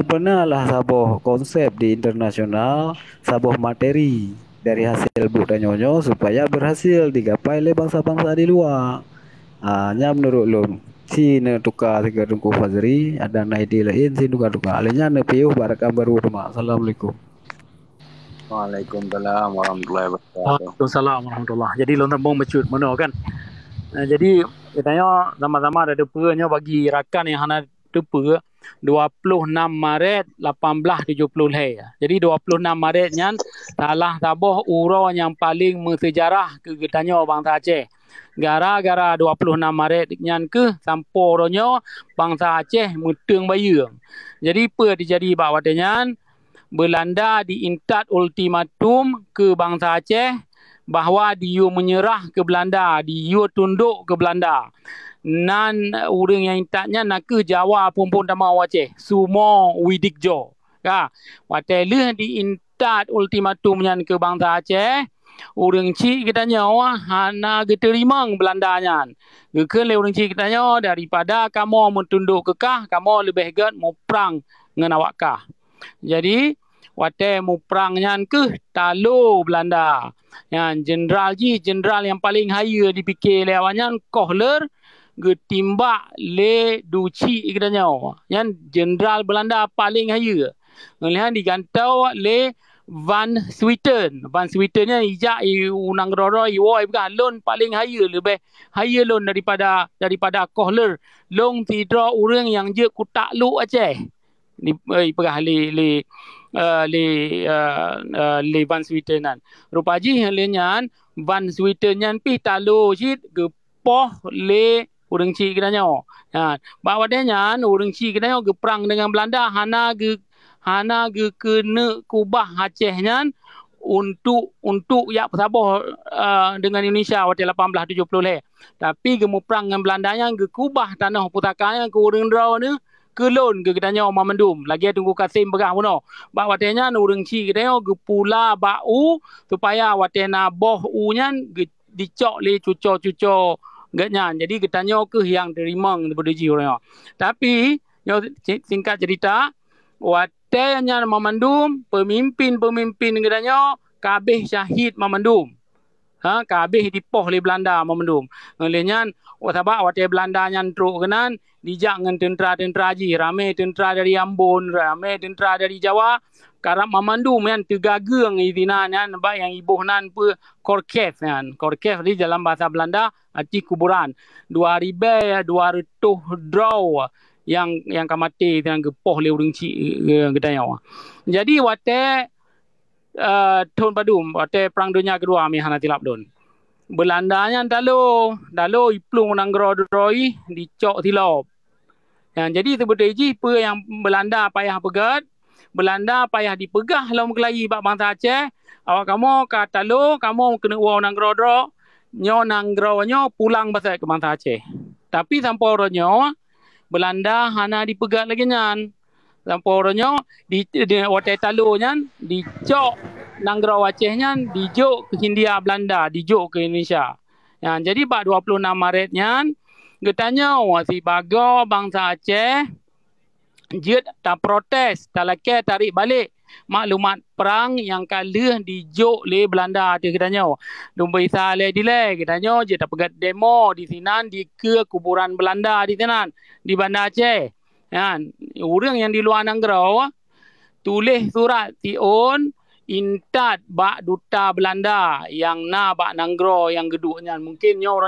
pernah lah saboh konsep di internasional, saboh materi dari hasil bukan nyo supaya berhasil digapai oleh bangsa-bangsa di luar. Nya menurut long, si tukar tiga Tengku Fajri ada ide lain si tukar. Alenya piuh barakam baru rumah. Assalamualaikum. Waalaikumsalam warahmatullahi wabarakatuh. Waalaikumsalam warahmatullahi. Jadi long tambung mecut mana kan? Jadi katanya sama-sama ada depa bagi rakan yang hana depa 26 Maret 1870. Jadi 26 Maret nyan salah taboh uro yang paling bersejarah ke katanya bangsa Aceh. Gara-gara 26 Maret nyan ke sampo ronyo bangsa Aceh mutung bayung. Jadi apa terjadi bak wadanyan Belanda diintat ultimatum ke bangsa Aceh bahawa dia menyerah ke Belanda, dia tunduk ke Belanda. Nan orang yang intatnya nak ke Jawa pun nama Aceh, semua widikjo. Ka, watele diintat ultimatumnya ke bangsa Aceh, orang cik katanya hana terima Belandanya. Gekele orang cik katanya daripada kamu mentunduk kekah, kamu lebih get mau perang dengan awakkah. Jadi wate mu perangnya ke talo Belanda. Yang jenderal yang paling haya dipikir lewannya Kohler getimbak le duci katanya. Yang jenderal Belanda paling haya. Ngelihat digantau le Van Swieten. Van Swieten ijak unang roro iwo ibga lon paling haya lebih haya lon daripada Kohler. Long tidra orang yang je ku takluk Aceh. di pegah le Van Swieten nan rupa ji le nyan Van Swieten nyan pi talo chit gepoh le urang ci kedanyo bawa dia nyan urang ci kedanyo geperang dengan Belanda hana ge kena kubah Aceh nyan untuk ya bersabar dengan Indonesia waktu 1870 le. Tapi gemu perang dengan Belanda yang ge kubah tanah putakan yang ke urang draw ni kelon ke kedanyo Mamandum. Lagi tunggu Kasim begah puno. Bak watenya urang ci kedanyo ge pula bau supaya watena boh u nyan ge dicok le cuco-cuco gaknya. Jadi ketanyo ke yang terimang daripada ji orang. Tapi singkat cerita watenya Mamandum pemimpin kedanyo kabeh syahid Mamandum. Kabeh dipoh le Belanda Mamandum. Ngelenya sebab wate Belanda nyan truk kenan dijak dengan tentera-tentera ji, ramai tentera dari Ambon, ramai tentera dari Jawa. Karena Mamandum yang tergageng izinan yang nampak yang ibuh nan pe Korkef kan. Korkef di dalam bahasa Belanda arti kuburan. 200 draw yang kamati yang gepoh le urang ci gedanya. Jadi wate Tahun Padum wate perang dunia kedua mi hana tilap don. Belanda nya dalo iplung nanggro droi dicok tilop. Jadi sebetulnya ji pe yang Belanda payah pegat, Belanda payah dipegah lawan Melayu bak bangsa Aceh. Awak kamu ka talo kamu kena uau nanggro dro, nyo nanggro nyo pulang balik ke bangsa Aceh. Tapi sampai nyo Belanda hana dipegat lagi nyan. Sampai orangnya di watai talo nyan dicok nanggro Aceh nyan dijuk ke Hindia Belanda, dijuk ke Indonesia. Jadi bak 26 Maret nyan getanya si bago bangsa Aceh jut tak protes, tak laki tarik balik maklumat perang yang kalah dijuk le Belanda tu getanya. Dumbai sale dile getanya je tak pegat demo di sinan di ke kuburan Belanda di sinan di Bandar Aceh. Orang yang di luar nanggro tulis surat tion intat bak duta Belanda yang na bak nanggro yang geduknya mungkin nyo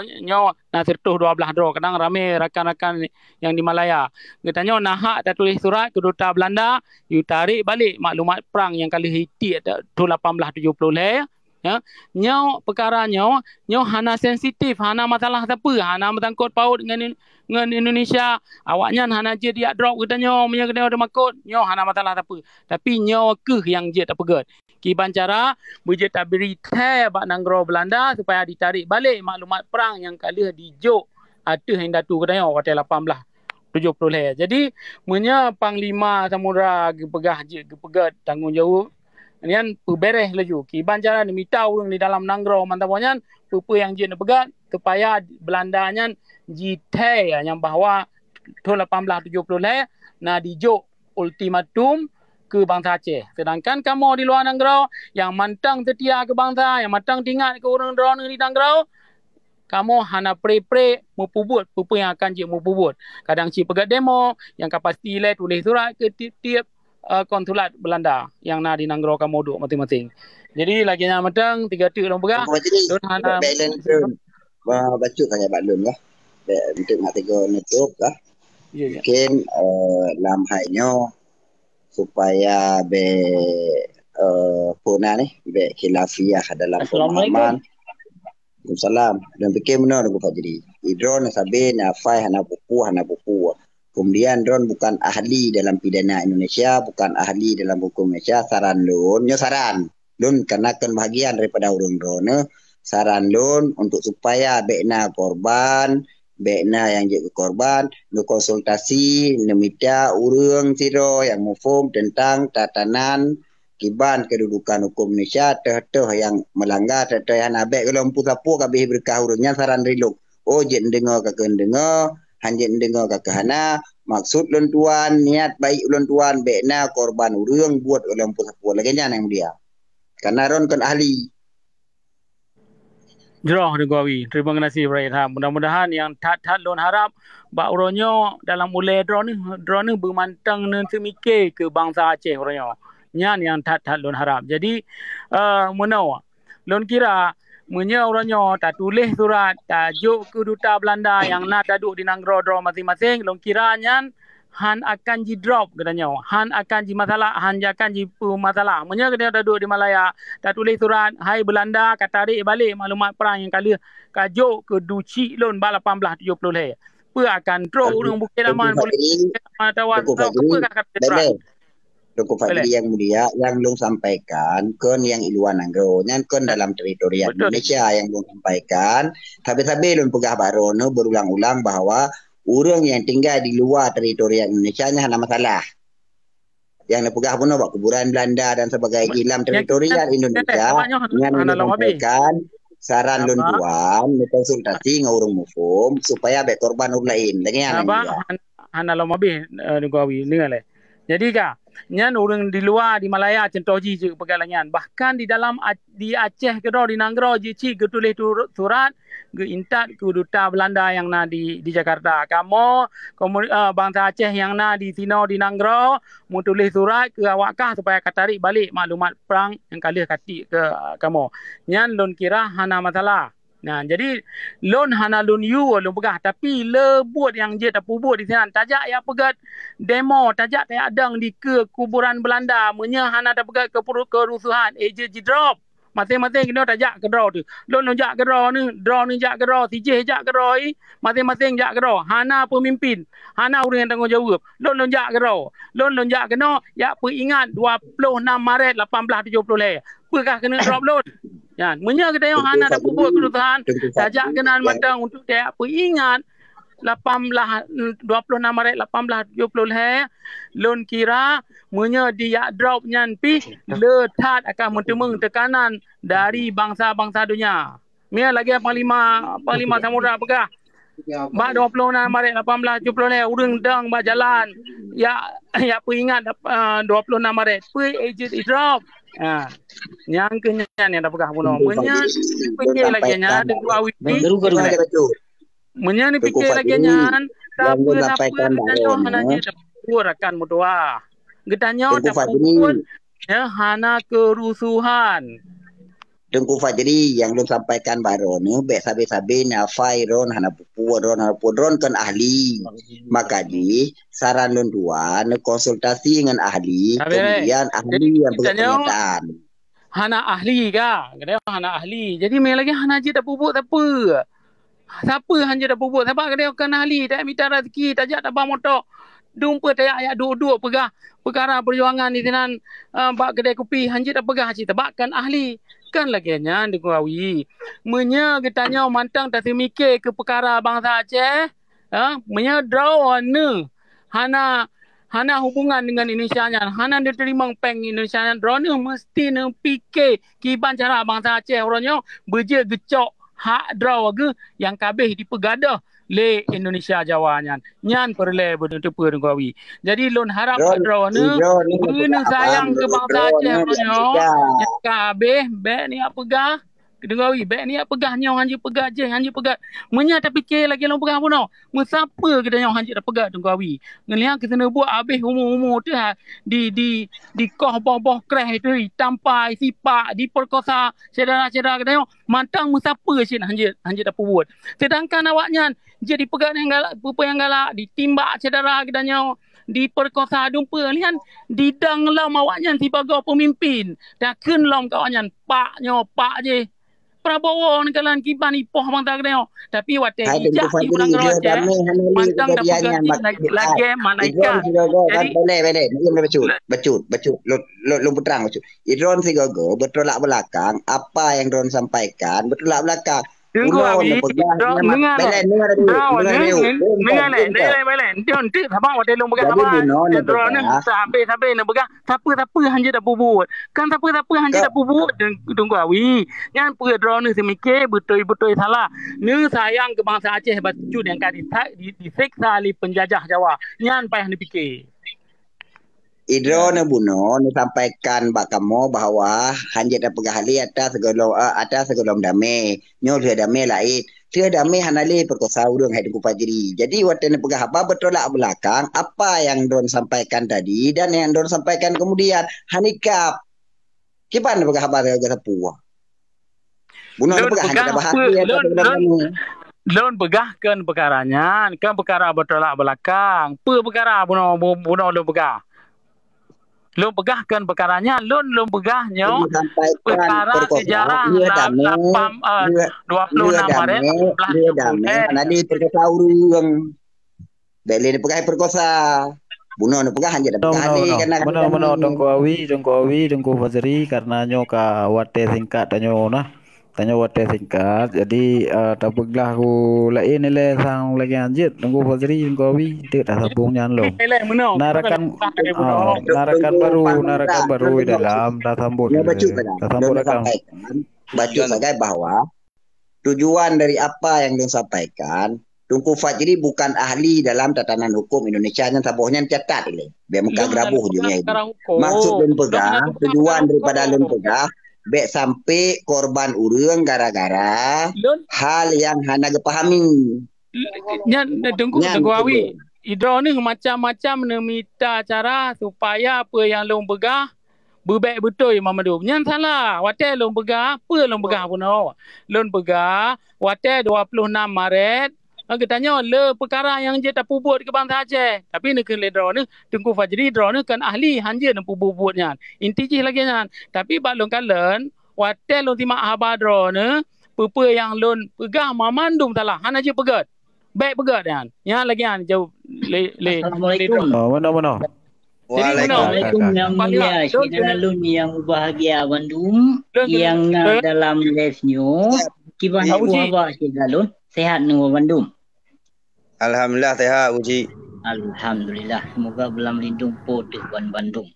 na sertuh 12 dro kadang ramai rakan-rakan yang di Malaya katanya nah tak tulis surat ke duta Belanda you tarik balik maklumat perang yang kali Haiti tahun 1870 le nyo perkara nyo hana sensitif hana masalah apa hana menyangkut paut dengan Indonesia awaknya hana je dia drop katanya punya kena ada makut nyo hana masalah apa tapi nyo ke yang je tak pegat kiban cara buje tak beri teh bak nanggro Belanda supaya ditarik balik maklumat perang yang kali dijuk ada yang datu katanya waktu 1870 le jadi punya panglima samudra pegat tanggungjawab nian beres laju kiban cara minta urang di dalam nanggro mantaponya pupu yang je pegat supaya Belanda nyan jite yang bahwa tahun 1870 le na dijuk ultimatum ke bangsa Aceh. Sedangkan kamu di luar nanggro yang mantang setia ke bangsa, yang mantang tinggal ke orang drone di nanggro, kamu hana pre mupubut pupu yang akan je mupubut. Kadang si pegat demo yang kapasiti le tulis surat ke tiap konsulat Belanda yang na di nanggro kamu duk masing-masing. Jadi lagi yang matang 3 tu orang pegah. Don hana baca tanya Pak Lun lah. Untuk nak tegur nutup lah. Mungkin lam hainyo supaya puna ni be khilafiyah dalam pemahaman. Waalaikumsalam. Dan fikir benar aku Fajri. Drone sabe na fai hana pupu. Kemudian drone bukan ahli dalam pidana Indonesia, bukan ahli dalam hukum Indonesia. Saran Lun, saran Lun kenakan bahagian daripada urang drone. Saran Lun untuk supaya bekna korban, bekna yang jadi korban, lu konsultasi, nemita urang siro yang mufum tentang tatanan kiban kedudukan hukum Indonesia, teh yang melanggar, teh yang abek kalau empu-sapu kabeh berkah urangnya saran riluk. Oh jen dengar kakek dengar, hanjen dengar kakek hana, maksud ulun tuan, niat baik ulun tuan, bekna korban urang buat kalau empu-sapu lagi yang dia. Karena ron kan ahli. Jroh Negwawi. Terima kasih Brayat. Mudah-mudahan yang tat lon harap bak uronyo dalam ulai drone ni bermantang nan semikir ke bangsa Aceh uronyo. Nyan yang tat lon harap. Jadi menau lon kira munya uronyo tak tulis surat tajuk ke duta Belanda yang nak taduk di nanggro masing-masing lon kira nyan Han akan ji drop katanya. Han akan ji masalah, han akan ji masalah. Menya kita dah duduk di Malaya, dah tulis surat, hai Belanda, kata tarik balik maklumat perang yang kali kajuk ke duci lon ba 1870 le. Apa akan draw orang Bukit Aman boleh tawar Tengku Fajri, apa akan bele. Tengku Fajri yang mulia, yang Long sampaikan, kan yang Iluan Nanggro, yang kan dalam teritorial Indonesia yang Long sampaikan, tapi Long pegah baru berulang-ulang bahwa orang yang tinggal di luar teritorial Indonesia nya hanya masalah. Yang nepegah pun buat kuburan Belanda dan sebagainya dalam teritorial Indonesia yang menyampaikan saran lon tuan konsultasi dengan orang mufum supaya be korban orang lain. Lagi yang hana lo mabe ngawi dengar le. Jadi nyan orang di luar di Malaya contoh ji pegalangan bahkan di dalam di Aceh ke di Nanggro ji ke tulis surat ke intat ke duta Belanda yang na di Jakarta. Kamu bangsa Aceh yang na di Tino di Nanggro mau tulis surat ke awakkah supaya katarik balik maklumat perang yang kali kati ke kamu. Nyan lon kira hana masalah. Nah, jadi lon hana lon you lon pegah tapi le buat yang je tak buat di sana tajak ya pegat demo tajak tak adang di ke kuburan Belanda menya hana tak pegat ke kerusuhan je drop masing-masing kena tajak ke draw tu lon jak ke draw ni jak ke draw tijeh jak ke draw masing-masing jak ke draw hana pemimpin hana orang yang tanggung jawab lon jak ke draw lon jak kena ya ingat 26 Maret 1870 le apakah kena drop lon. Ya, menya kita yang hana dah buat kerusuhan, sajak kenal matang untuk dia apa ingat 26 Maret 1870 le lon kira menya dia drop nyan pi letat akan mentemung tekanan dari bangsa-bangsa dunia. Mia lagi panglima samudra pegah. Ba 26 Maret 1870 le urang dang ba jalan. Ya peringat 26 Maret. Pi agent drop. Yang kenyan yang dah pegah puno. Menya fikir lagi nya tengku awi. Menya ni fikir lagi nya apa kita hana je rakan mutua. Gedanya dah pun ya hana kerusuhan. Tengku Fajri yang Long sampaikan baru ni be sabe-sabe na Fairon hana pudron kan ahli. Maka di saran Long tuan konsultasi dengan ahli kemudian ahli yang berkenaan. Hana ahli ka, kena hana ahli. Jadi mai lagi hana je dah bubuk siapa. Siapa hanya dah bubuk sebab kena kan ahli tak minta rezeki tajak tak motor. Dumpa tayak ayat duduk pegah perkara perjuangan di sana bak kedai kopi hanya dah pegah cita bakkan ahli. Kan lagi nya dikuawi. Menya getanya mantang tak mikir ke perkara bangsa Aceh. Menya draw hana hubungan dengan Indonesia nya. Hana dia terima peng Indonesia nya. Draw ni mesti ne fikir kiban cara bangsa Aceh orangnya beje gecok hak draw ke yang kabeh dipegadah le Indonesia Jawa nya. Nyan perle betul-betul dikuawi. Jadi lon harap draw ni guna sayang ke bangsa Aceh orangnya. Yang kabeh be ni apa pegah Dengawi baik ni pegah nyong hanya pegah je hanya pegah menya tak fikir lagi long pegah pun mesapa kita nyong hanya dah pegah Dengawi ngelihat kita nak buat habis umur tu di koh boh kreh tu tampai sipak diperkosa saudara-saudara kita nyong mantang mesapa sih hanya dah buat sedangkan awaknya jadi pegah yang galak ditimbak saudara kita nyong diperkosa dumpa lihat didang lam awaknya sebagai pemimpin dah ken lam kawaknya pak je Prabowo nekalan kiban ipoh bang tak kena tapi wate ijak di orang Aceh mantang dah pegang lagi malaikat jadi betul lu putrang betul Idron sigogo bertolak belakang apa yang Idron sampaikan bertolak belakang tunggu abi dengar nanti sabang wate lu pegang apa drone sampai nak pegang siapa hanya dah bubut kan siapa hanya dah bubut tunggu awi yang per drone ni semikir betul salah ni sayang ke bangsa Aceh baju yang kan disiksa oleh penjajah Jawa nyan payah dipikir Idron buno sampaikan bak kamu bahwa hanya dah pegah ali atas segolong damai nyo dia damai lain dia damai hanali perkosa urang hai Tengku Fajri jadi waktu ni pegah apa bertolak belakang apa yang Don sampaikan tadi dan yang Don sampaikan kemudian hanikap kipan pegah apa ke sapu buno pegah hanya dah bahas dia Lon begahkan perkaranya, kan perkara bertolak belakang. Perkara bunuh lon begah. Lon begahkan perkaranya, lon begahnya Dia sampaikan perkara perkosaan, sejarah dia damai, 26 Maret dia damai, karena dia perkosa orang. Beli ni pegang perkosa. Bunuh ni pegang hanya dah pegang ni kan nak Mana Tengku Fazri karena nyo ka wate singkat tanyo nah. Tanyo wate singkat jadi tapeglah ku lain le sang lagi anjit Tengku Fazri Tengku Awi tidak dah sambung nyan lo. Narakan baru dalam dah sambut. Dah sambut akan. Baca sebagai bahwa tujuan dari apa yang disampaikan Tengku Fajri bukan ahli dalam tatanan hukum Indonesia yang sabohnya catat ini. Biar muka gerabuh dunia itu. Maksud dan pegah, tujuan daripada lun pegah, baik sampai korban urang gara-gara hal yang hana kepahami. Tengku Awi, idro ni macam-macam minta cara supaya apa yang lun pegah berbaik betul Imam Madu. Yang salah. Watai lun pegah, apa lun pegah pun lun pegah, watai 26 Maret, kita tanya le perkara yang je tak pubut ke bangsa Aceh. Tapi nak kena draw ni Tengku Fajri draw ni kan ahli hanja nak pubutnya. Inti je lagi nya. Tapi bak lon kalen watel lon timak haba draw ni apa yang lon pegah mamandum salah. Han aja pegat. Baik pegat kan. Yang lagi an jauh Assalamualaikum. Mana. Waalaikumsalam yang mulia. Syedana lun yang bahagia Bandung yang dalam live-nya. Kiban apa Syedana lun? Sehat ni Bandung. Alhamdulillah sehat Uji. Alhamdulillah. Semoga belam lindung poteh Bandung.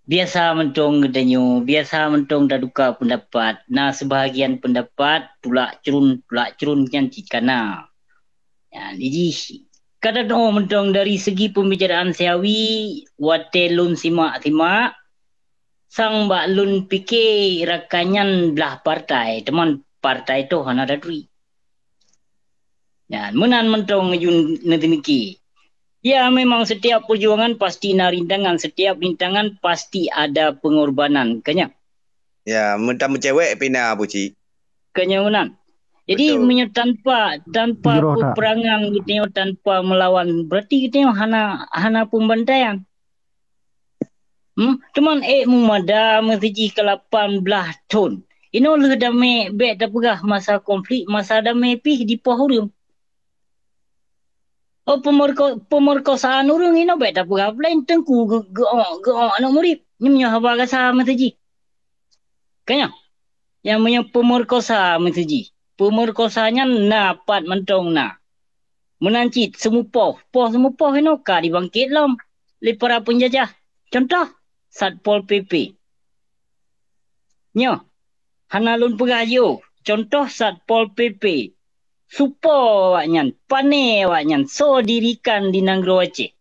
Biasa mentong gedanyo, biasa mentong daduka pendapat. Nah sebahagian pendapat tulak curun nyanci kana. Ya, jadi kata doa mentong dari segi pembicaraan siawi wate lun simak sang mbak lun fikir rakanyan belah partai, teman partai tu hana dadui. Ya, menan mentong ngejun nedemiki. Ya, memang setiap perjuangan pasti ada rintangan, setiap rintangan pasti ada pengorbanan, kanya. Ya, mentang cewek pina Puci. Kanya menan. Jadi tanpa peperangan gitu, tanpa melawan, berarti kita hana pembantaian. Cuman mumada mesiji ke 18 tahun. Ino le damai bet dah pegah masa konflik, masa damai pi di pohurium. Oh pemerkosaan urang ino bet dah pegah lain tengku geong anak murid. Ni punya haba kasa mesiji. Kanya. Yang punya pemerkosa mesiji. Pemerkosanya napat mentong na. Menancit semupoh. Semupoh ino ka dibangkit lam. Le para penjajah. Contoh Satpol PP. Nyo. Hanalun pegayo. Contoh Satpol PP. Supo waknyan. Pane waknyan. So dirikan di Nanggro Aceh.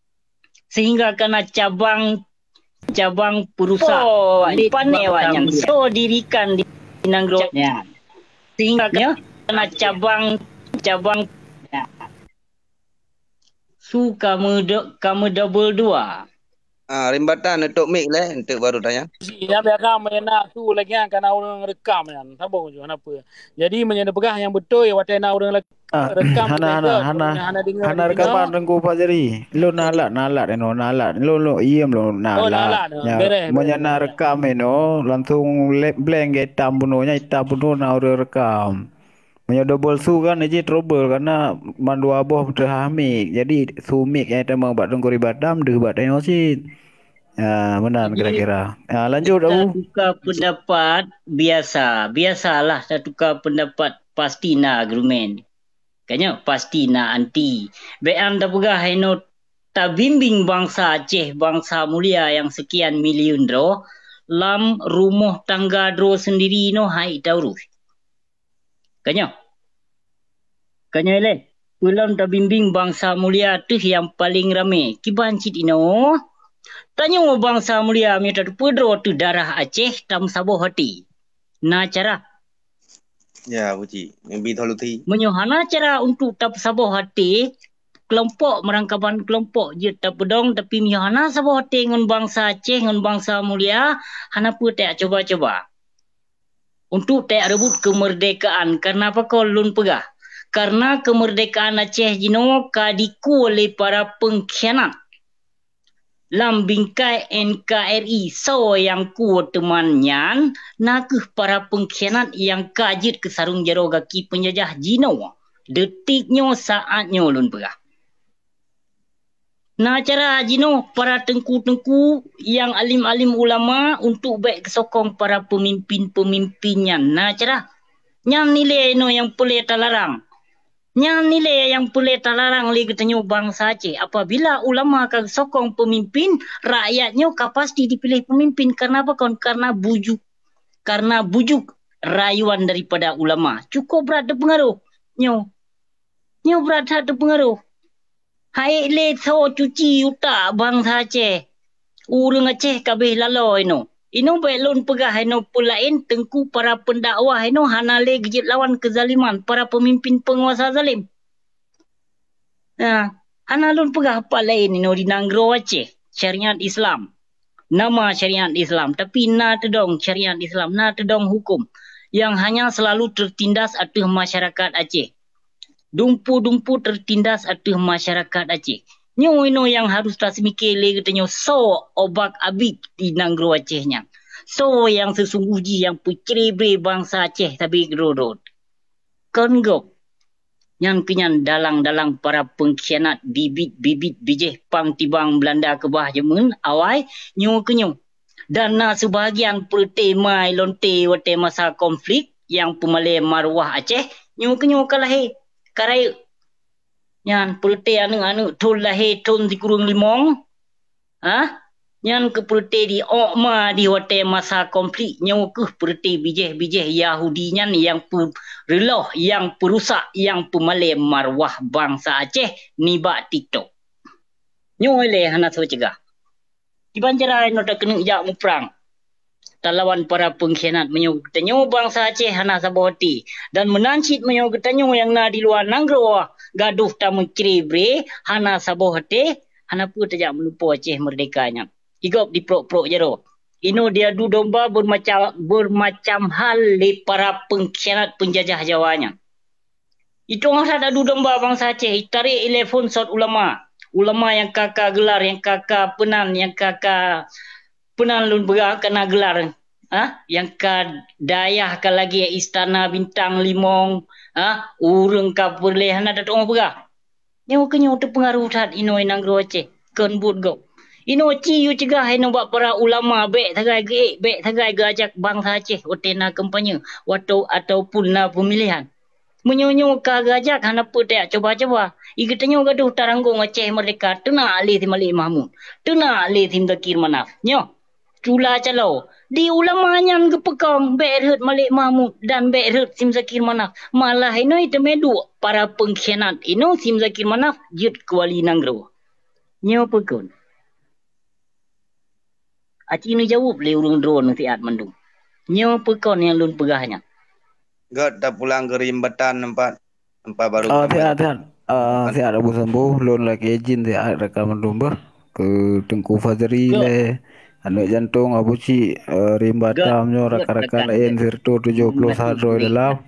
Sehingga kena cabang perusahaan. Pane waknyan. So dirikan di Nanggro Aceh. Sehingga kena cabang ya. Su kamu double 2. Rimbatan untuk mic lah untuk baru tanya. Yang biarkan menak tu lagi kan orang rekam kan. Sabung je kenapa. Jadi menyenda pegah yang betul watena orang rekam hana rekaman Tengku Fajri. Lo nalat lo iem lo nalat. Menyena rekam eno langsung blank hitam bunuh na orang rekam. Punya double su kan aja trouble karena mandu aboh terhamik. Jadi su mic yang temang bat Tengku Ribadam deh bat enosit. Ya, benar kira-kira. Ya, lanjut aku. Tukar pendapat biasalah saya tukar pendapat pasti na argumen. Kayaknya pasti na anti. Bean dah pegah eno ta bimbing bangsa Aceh, bangsa mulia yang sekian miliun dro lam rumah tangga dro sendiri no hai taurus. Kanya le, ulam ta bimbing bangsa mulia tu yang paling rame. Kiban cit ino. Tanya bangsa mulia minta pedro tu darah Aceh tam sabo hati. Na cara. Ya, Puci. Membi tholuthi. Menyohana cara untuk tap sabo hati kelompok merangkapan kelompok je tak pedong tapi menyohana sabo hati ngon bangsa Aceh ngon bangsa mulia hana pu tak coba-coba. untuk tak rebut kemerdekaan. Karena apa kau lun pegah? Karena kemerdekaan Aceh jino kadiku oleh para pengkhianat. Lam bingkai NKRI so yang kuat temannya nakuh para pengkhianat yang kajit ke sarung jaro gaki penjajah jino. Detiknya saatnya lun pegah. Nah cara jino para tengku-tengku yang alim-alim ulama untuk baik kesokong para pemimpin-pemimpinnya. Nah cara yang nilai no yang boleh talarang. Yang nilai yang boleh talarang oleh katanya bangsa Aceh. Apabila ulama akan sokong pemimpin, rakyatnya pasti dipilih pemimpin. Karena apa kawan? Karena bujuk. Karena bujuk rayuan daripada ulama. Cukup berat pengaruh. Nyo berat ada pengaruh. Hai le so cuci utak bangsa Aceh. Urang Aceh kabeh lalo ino. Ino belon pegah ino pulain tengku para pendakwah ino hanale gigit lawan kezaliman para pemimpin penguasa zalim. Nah, hanalun pegah apa lain ino di Nanggro Aceh, syariat Islam. Nama syariat Islam tapi na tedong syariat Islam, na tedong hukum yang hanya selalu tertindas atas masyarakat Aceh. Dumpu-dumpu tertindas atas masyarakat Aceh. Nyo ino yang harus tas mikir le katanya so obak abik di Nanggro Acehnya. So yang sesungguhnya yang pucrebre bangsa Aceh tapi gerorot. Konggok. Yang kenyan dalang-dalang para pengkhianat bibit-bibit bijih pang tibang Belanda ke bah jemun awai nyo kenyo. Dan na sebahagian pertema lonte wate masa konflik yang pemalai marwah Aceh nyo kenyo kalahi karai nyan pulte anu tol lahe ton di kurung limong nyan ke pulte di okma di wate masa konflik nyaw ke pulte bijih Yahudi nyan yang reloh yang perusak yang pemalai marwah bangsa Aceh niba TikTok nyaw le hana so cegah di banjara no tak kena jak muprang talawan para pengkhianat menyo tanyo bangsa Aceh hana saboti dan menancit menyo tanyo yang na di luar Nanggro gaduh tamu krebre hana sabohte hana pu tajak melupa Aceh merdekanya igop di prok-prok jero ino dia du domba bermacam hal le para pengkhianat penjajah Jawanya itu ngasa ada du domba bangsa Aceh tarik telefon sot ulama yang kakak gelar yang kakak penan lun berang kena gelar yang ka dayah ka lagi istana bintang limong urang ka perlehan ada tong berang nyawa kenyo terpengaruh tat ino Nanggro Aceh kon but go ino ci yu cegah ino bak para ulama bek tagai gajak bangsa Aceh otena kampanye ataupun na pemilihan menyonyo ka gajak hana petek coba-coba igatanyo gaduh taranggung Aceh merdeka tena alih Malik Mahmud tena alih Zakir Manaf nyo cula calo di ulamanya ngepekong berhut Malik Mahmud dan berhut Sim Zakir Manaf malah ino itu medu para pengkhianat ino Sim Zakir Manaf jut kuali Nanggro nyo pekun aci ni jawab le urung drone tiat mandung nyo pekon yang lun pegahnya God dah pulang ke Rimbatan empat baru tiat Abu Sambu lun lagi izin tiat rekaman domba ke Tengku Fajri le anak jantung Abu Ci Rimbatam nyo rakan-rakan lain Virtu 70 sadroi dalam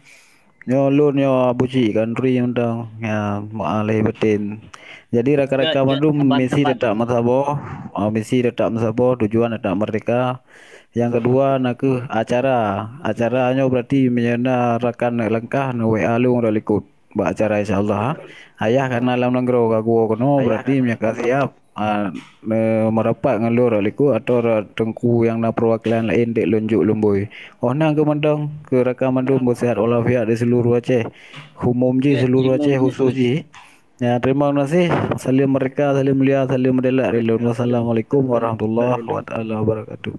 nyo lun nyo Abu Ci kan ri undang ya maaleh betin jadi rakan-rakan mandum misi tetap masabo tujuan tetap merdeka yang kedua nak ke acaranya berarti menyana rakan langkah no WA lung ralikut ba acara insyaallah ayah karena dalam Nanggro kagu kono berarti menyaka siap merapat ngalur liku atau tengku yang na perwakilan lain dek lunjuk lumboy nang ke mandang ke rakam mandum sehat walafiat di seluruh Aceh umum ji seluruh Aceh khusus ji ya terima kasih salim mereka salim mulia salim medelak wassalamualaikum warahmatullahi wabarakatuh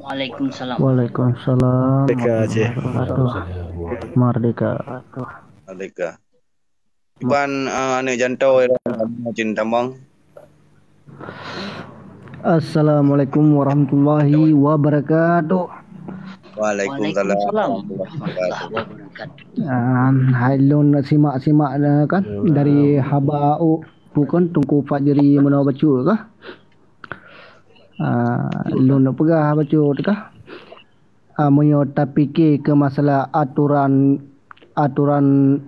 Waalaikumsalam Merdeka Aceh Merdeka Iban ane jantau cinta mong Assalamualaikum warahmatullahi wabarakatuh. Waalaikumsalam. Halon simak-simak kan dari haba bukan Tengku Fajri mana baca kah? Lun nak pegah baca tu kah? menyo tapike ke masalah aturan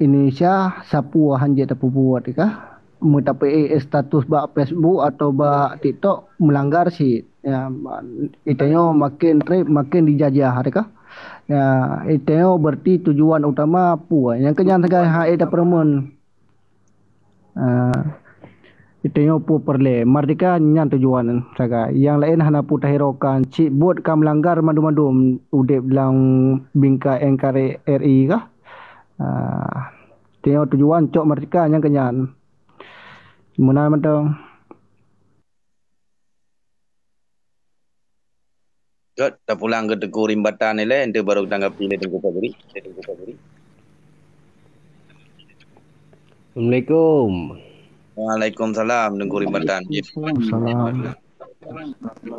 Indonesia sapu hanje tapu buat kah mutape status ba Facebook atau ba TikTok melanggar sih ya itanya makin dijajah kah ya itanya berarti tujuan utama pu yang kenyan segai hae da permun itanya pu perle merdeka nyan tujuan saga yang lain hana pu tahirokan cik buat kam melanggar madu-madu udep dalam bingka NKRI RI kah tengok tujuan cok merdeka yang kenyan mana mentang dah pulang ke Teguh Rimbatan ni lah ente baru tanggapi ni Tengku Fajri. Assalamualaikum. Waalaikumsalam Tengku Rimbatan. Assalamualaikum.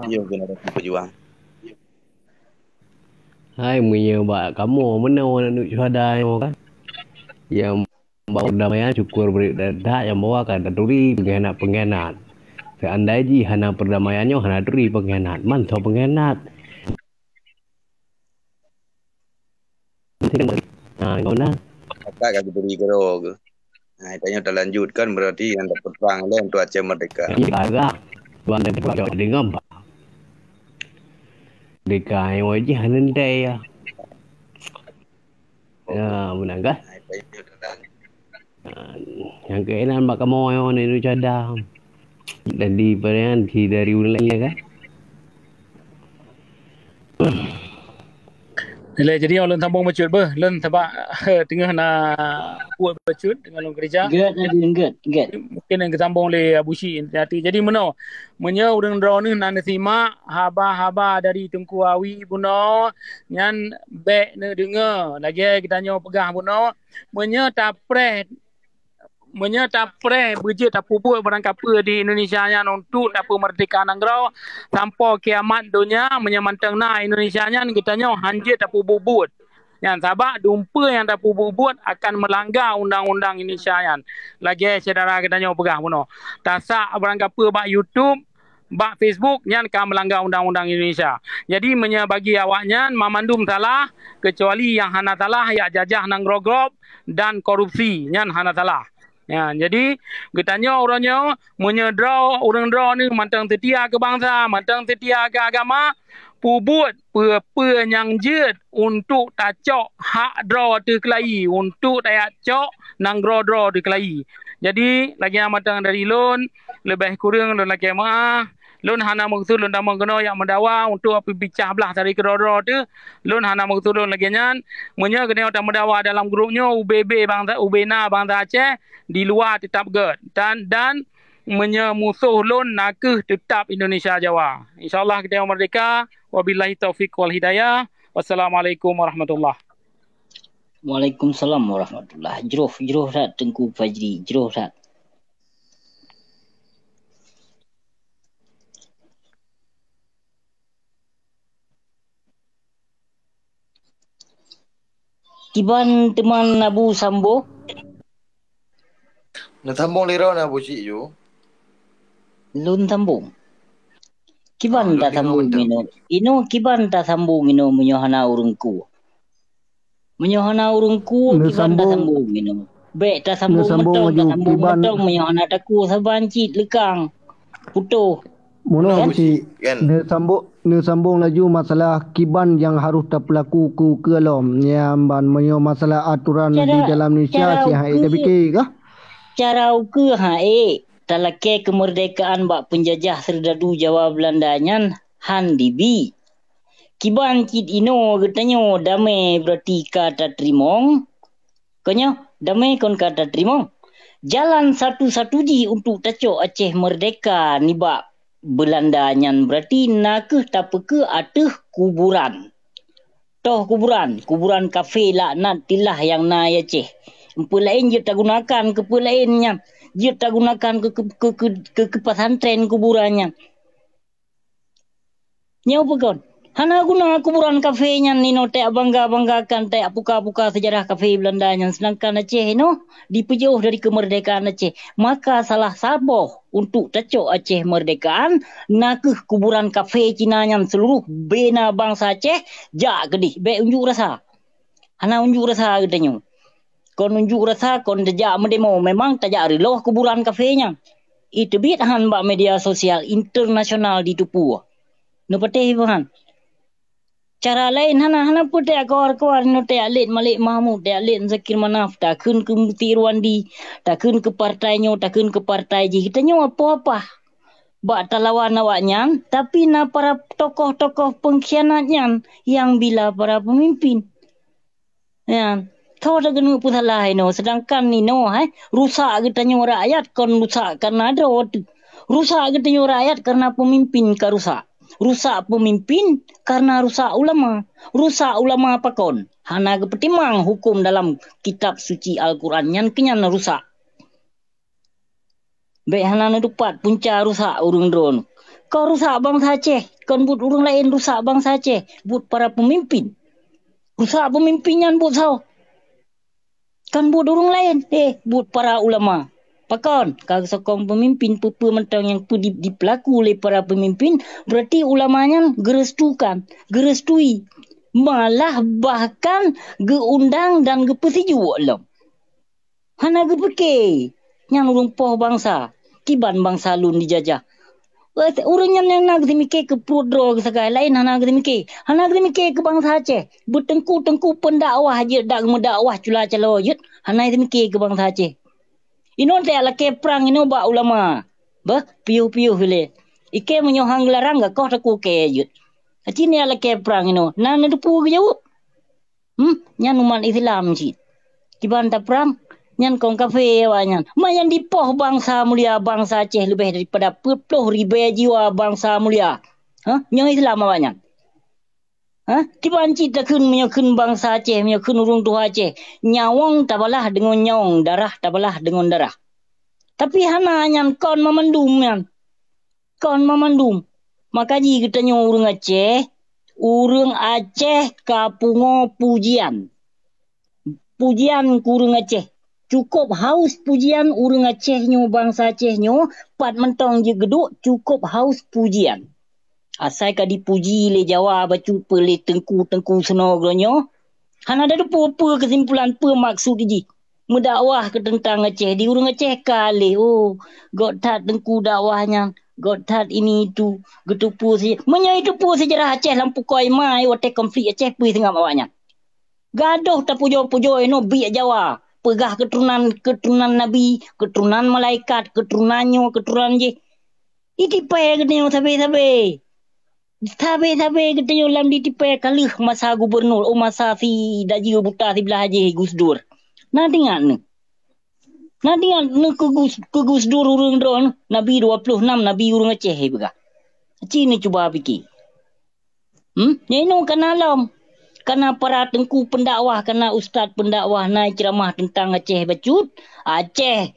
Yo kena berjuang. Hai punya bak kamu mana nak nuk syuhada kan? Yang bawa perdamaian syukur beri dah yang bawa kan turi pengkhianat. Seandainya ji hana perdamaiannya hana turi pengkhianat. Man so pengkhianat. Kau nak? Tak kaki turi kero ke. Tanya dah lanjutkan berarti yang dapat perang lah untuk Aceh Merdeka. Agak. Tuan dan tuan dengar apa? Merdeka yang wajib hana ndai ya. Ya, benar kan? Yang keenan bak kamu yang ni tu cadang. Dan di perian dari ulang ya kan? Nilai jadi orang sambung bercut ber, len sebab tengah nak buat bercut dengan orang kerja. Get. Mungkin yang kesambung oleh Abu Shi nanti. Jadi mana? Menya orang draw ni nak simak haba dari Tengku Awi buno nyan back ne dengar. Lagi kita tanya pegah buno. Menya tapre berje tapu buat barang kapa di Indonesia yang untuk tapu merdeka nangrau sampai kiamat dunia menyamantang na Indonesia yang kita nyo hanje tapu bubut yang sabak dumpa yang tapu bubut akan melanggar undang-undang Indonesia yang lagi saudara kita nyo pegah puno tasak barang kapa bak YouTube bak Facebook yang akan melanggar undang-undang Indonesia. Jadi bagi awaknya mamandum salah kecuali yang hana salah ya jajah nang grogrop dan korupsi yang hana salah. Ya, jadi getanya orangnya orang draw ni mantang setia ke bangsa, mantang setia ke agama, pubut yang jet untuk tacok hak draw tu kelai, untuk tayak cok nang draw tu kelai. Jadi lagi mantang dari loan lebih kurang loan lagi maah. Lun hana maksud lun damang kena yang mendawa untuk apa pecah belah dari kedua-dua tu. Lun hana maksud lun lagi nyan. Menya kena yang mendawa dalam grupnya UBB bangsa UBNA bangsa Aceh di luar tetap ged. Dan menya musuh lun nakeh tetap Indonesia Jawa. InsyaAllah kita yang merdeka. Wabillahi taufiq wal hidayah. Wassalamualaikum warahmatullahi. Waalaikumsalam warahmatullahi. Jeruh rat Tengku Fajri. Jeruh rat. Kiban teman Abu Sambo. Nak sambung lira nak Abu Cik ju. Lun sambung. Kiban tak sambung ino. Kiban tak sambung ino menyohana urungku. Menyohana urungku kiban tak sambung ino. Bek tak sambung metong menyohana taku sabancit lekang. Putuh. Mono Cik. Ne sambung laju masalah kiban yang harus terpelaku ke alam yang menyo masalah aturan di dalam Malaysia si hai dah fikir kah? Cara ke hai talake kemerdekaan bak penjajah serdadu Jawa Belanda nyan han dibi. Kiban cit ino getanyo damai berarti kata trimong. Konyo damai kon kata trimong. Jalan satu-satu ji untuk tacok Aceh merdeka ni bak Belanda nyan berarti nakeh tapeke ateh kuburan. Toh kuburan kafe laknat tilah yang na Aceh. Empu lain je tak gunakan ke lainnya. Je tak gunakan ke pesantren kuburannya. Nyau pegon. Hana guna kuburan kafe nyan nino tak bangga-banggakan tak buka-buka sejarah kafe Belanda yang sedangkan Aceh no dipejauh dari kemerdekaan Aceh. Maka salah saboh untuk tacok Aceh merdekaan nak kuburan kafe Cina yang seluruh bena bangsa Aceh jak gedih be unjuk rasa. Hana unjuk rasa katanya. Kon unjuk rasa kon dejak mendemo memang tajak riloh kuburan kafenya. Itu bit han bak media sosial internasional ditupu. No pateh bahan. Cara lain hana pun tak kawar no tak alit Malik Mahmud tak alit Zakir Manaf tak kun ke Muti Irwandi tak kun ke partainya tak kun ke partai je kita nyo apa-apa bak talawan awaknya tapi na para tokoh-tokoh pengkhianatnya yang bila para pemimpin ya kau dah kena pun salah no sedangkan ni no rusak kita nyo rakyat kon rusak karena ada rusak kita nyo rakyat karena pemimpin ka rusak. Rusak pemimpin karena rusak ulama. Rusak ulama apa kon? Hana kepetimang hukum dalam kitab suci Al-Quran yang kenyan rusak. Baik hana dupat punca rusak urung drone. Kau rusak bangsa Aceh. Kon but urung lain rusak bangsa Aceh. But para pemimpin. Rusak pemimpinnya but sao. Kan but urung lain. But para ulama. Pakon, kalau sokong pemimpin pupu mentang yang dipelaku oleh para pemimpin, berarti ulamanya gerestui. Malah bahkan geundang dan gepersetuju Allah. Hana gepeke, yang urung poh bangsa, kiban bangsa lun dijajah. Urang yang nak dimikir ke prodro ke sekai lain hana dimikir. Hana dimikir ke bangsa Aceh. Bertengku pendakwah je dak mendakwah cula-cala je. Hana dimikir ke bangsa Aceh. Ino tak laki perang ino bak ulama. Piuh-piuh le. Ike menyohang larang gak kau taku ke jut. Aci ni laki perang ino. Nana depu ke jauh. Nyan umat Islam cik. Kiban tak perang. Nyan kong kafe awaknya. Mayan dipoh bangsa mulia bangsa Aceh lebih daripada 40,000 jiwa bangsa mulia. Nyong Islam awaknya. Kiban cik tak kun menyokun bangsa Aceh, menyokun urung tuha Aceh. Nyawang tak balah dengan nyawang, darah tak balah dengan darah. Tapi hana nyan kon memandum yan. Kon memandum. Maka ji kita nyo urung Aceh kapungo pujian. Pujian kurung Aceh. Cukup haus pujian urung Aceh nyo bangsa Aceh nyo, pat mentong je geduk cukup haus pujian. Asai ka dipuji le Jawa bacu pele tengku senogronyo. Hana ada apa kesimpulan apa maksud ji. Mendakwah ke tentang Aceh di urung Aceh kali. God tat tengku dakwahnya. God tat ini itu getupu saja. Menyai tupu sejarah Aceh lampu koi mai wate konflik Aceh pi tengah awaknya. Gaduh tak pujo-pujo no biak Jawa. Pegah keturunan Nabi, keturunan malaikat, keturunannya, keturunan je. Iti payah ketanya sabe-sabe. Tabe kita yo lam ditipai kalih masa gubernur masa si daji buta si belah Haji Gus Dur. Nah dengar ne ke Gus Dur urang dron Nabi 26 Nabi urang Aceh bega. Cini cuba fikir. Nyai kana alam. Kana para tengku pendakwah, kana ustaz pendakwah naik ceramah tentang Aceh bacut. Aceh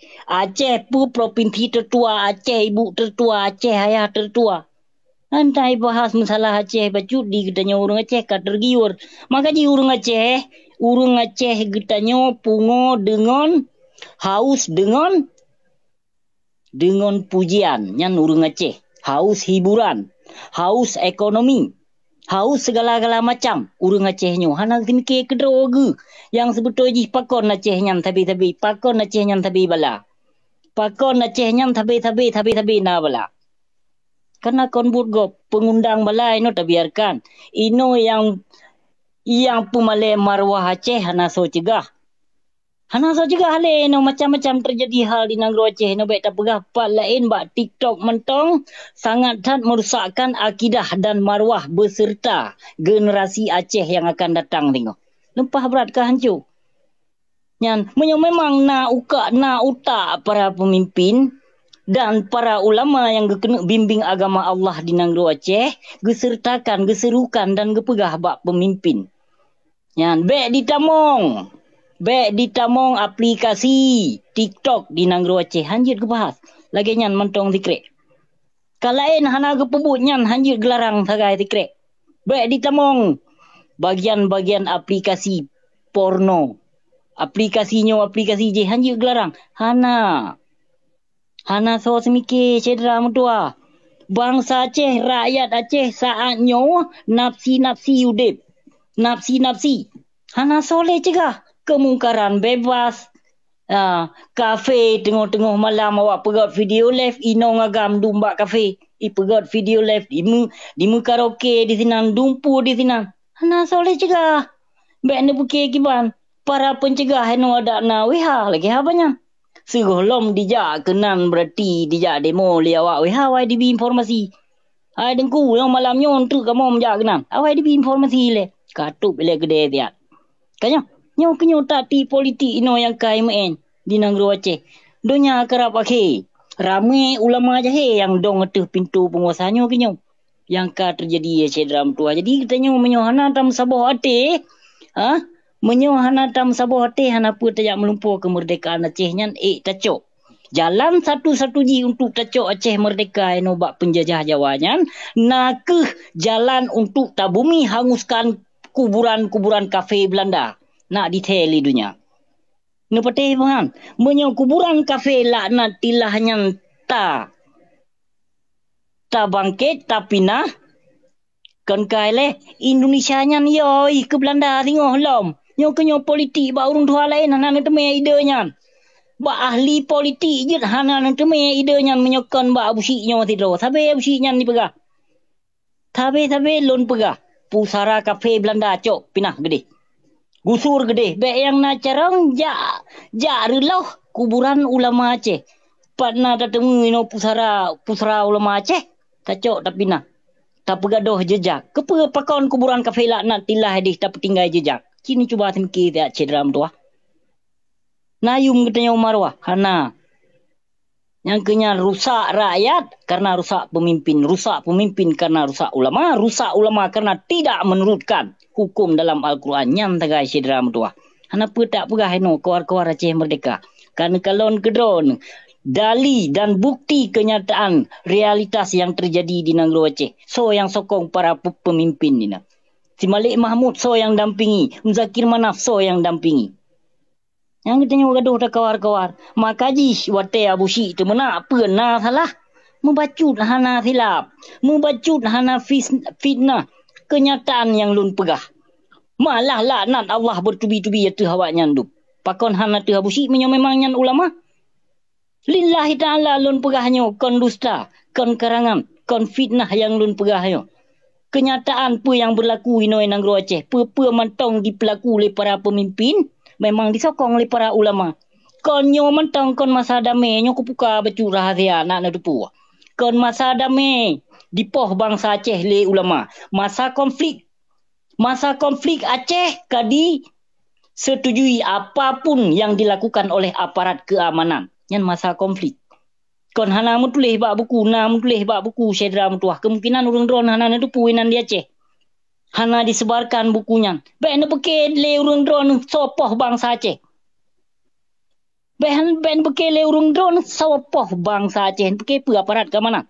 pu provinsi tertua, Aceh ibu tertua, Aceh ayah tertua. Antai bahas masalah Aceh bacut di getanya urung Aceh kat tergiur. Maka ji urung Aceh getanya pungo dengan haus dengan pujian nyan urung Aceh. Haus hiburan, haus ekonomi, haus segala-gala macam urung Aceh nyo. Hana mikir kedroge yang sebetul ji pakon Aceh nyan tabi-tabi, pakon Aceh nyan tabi bala. Pakon Aceh nyan tabi na bala. Karena konbut go pengundang balai no tak biarkan. Ino yang pemale marwah Aceh hana so cegah. Le no macam-macam terjadi hal di negara Aceh no baik tak pegah pat lain bak TikTok mentong sangat merusakkan akidah dan marwah beserta generasi Aceh yang akan datang tengok. Lempah berat ke hancur. Yang memang na utak para pemimpin dan para ulama yang kena bimbing agama Allah di negara Aceh gesertakan, geserukan dan gepegah bak pemimpin. Yang baik ditamong aplikasi TikTok di negara Aceh hanjit kebahas. Lagi nyan mentong tikrek. Kalain hana gepebut nyan hanjit gelarang sagai tikrek. Baik ditamong bagian-bagian aplikasi porno. Aplikasi je hanji gelarang. Hana so semikir cedera mutua. Bangsa Aceh, rakyat Aceh saatnya nafsi udip. Nafsi. Hana soleh cegah. Kemungkaran bebas. Kafe tengah-tengah malam awak pegot video live ino ngagam dumba kafe. Pegot video live di mu karaoke di sinan dumpu di sinan. Hana soleh cegah. Baik anda bukit kiban. Para pencegah eno ada na wiha lagi habanya. Segolom dijak kenan berarti dijak demo li awak wiha wai dibi informasi. Ai dengku yang malamnya untuk kamu menjak kenan. Awai dibi informasi le. Katup le gede dia. Kanya nyo kenyo tati politik ino yang KMN di Negeri Aceh. Donya kerap akhi. Ramai ulama jahe yang dong ngeteh pintu penguasanya kenyo. Yang ka terjadi cedera tua. Jadi katanya menyohana tam sabah ate. Menyohana tam sabah ate hana pu tajak melumpur kemerdekaan Aceh nyan tacok. Jalan satu-satuji untuk tacok Aceh merdeka eno bak penjajah Jawa nyan nakeh jalan untuk tabumi hanguskan kuburan-kuburan kafe Belanda. Nak diteli dunia. Nepateh bahan. Menyo kuburan kafe laknat tilah nyan ta bangkit ta pinah. Kan kaile Indonesia nyan yoi ke Belanda tengok lom. Nyo kenyo politik ba urung dua lain hana teme ide nyan. Ba ahli politik je hana teme ide nyan menyokon ba abusik nyo tido. Sabe abusik nyan dipegah. Tabe lon pegah. Pusara kafe Belanda cok pinah gede. Gusur gede. Baik yang nak carang jak reloh kuburan ulama Aceh. Patna tatemu ino pusara ulama Aceh. Tak cok tak pinah. Tak pegadoh jejak. Kepa pakon kuburan kafe laknat tilah hadis tak tinggal jejak. Kini cuba semikir tak cedera tua. Nayum katanya Umarwah. Hana. Yang kenya rusak rakyat karena rusak pemimpin. Rusak pemimpin karena rusak ulama. Rusak ulama karena tidak menurutkan hukum dalam Al-Quran. Yang tagai cedera tua. Hana tak pegah ino kawar-kawar Aceh merdeka. Karena kalon kedron. Dali dan bukti kenyataan realitas yang terjadi di Negeri Aceh. So yang sokong para pemimpin ini. Si Malik Mahmud so yang dampingi. Muzakir Manaf so yang dampingi. Yang katanya gaduh dah kawar-kawar. Makaji wate abusi itu mana pernah salah. Membacut hana silap. Membacut hana fitnah. Kenyataan yang lun pegah. Malah laknat Allah bertubi-tubi ya tu hawak nyanduk. Pakon hana tu abusi memang nyan ulama. Lillahi ta'ala lun pegahnya. Kon dusta. Kon karangan. Kon fitnah yang lun pegahnya. Kenyataan apa yang berlaku di Negeri Aceh. Apa mentong dipelaku oleh para pemimpin. Memang disokong oleh para ulama. Konyo mentong kon masa damai. Nyo kupuka bacu rahasia nak dupu. Kon masa damai. Dipoh bangsa Aceh le ulama. Masa konflik Aceh kadi setujui apapun yang dilakukan oleh aparat keamanan. Yang masa konflik. Kon hana mu tulis bak buku cedera mutuah. Kemungkinan urang drone hana tu puinan di Aceh. Hana disebarkan bukunya. Baik na peke le urang drone sopoh bangsa Aceh. Baik peke le urang drone sopoh bangsa Aceh. Peke apa aparat ke mana?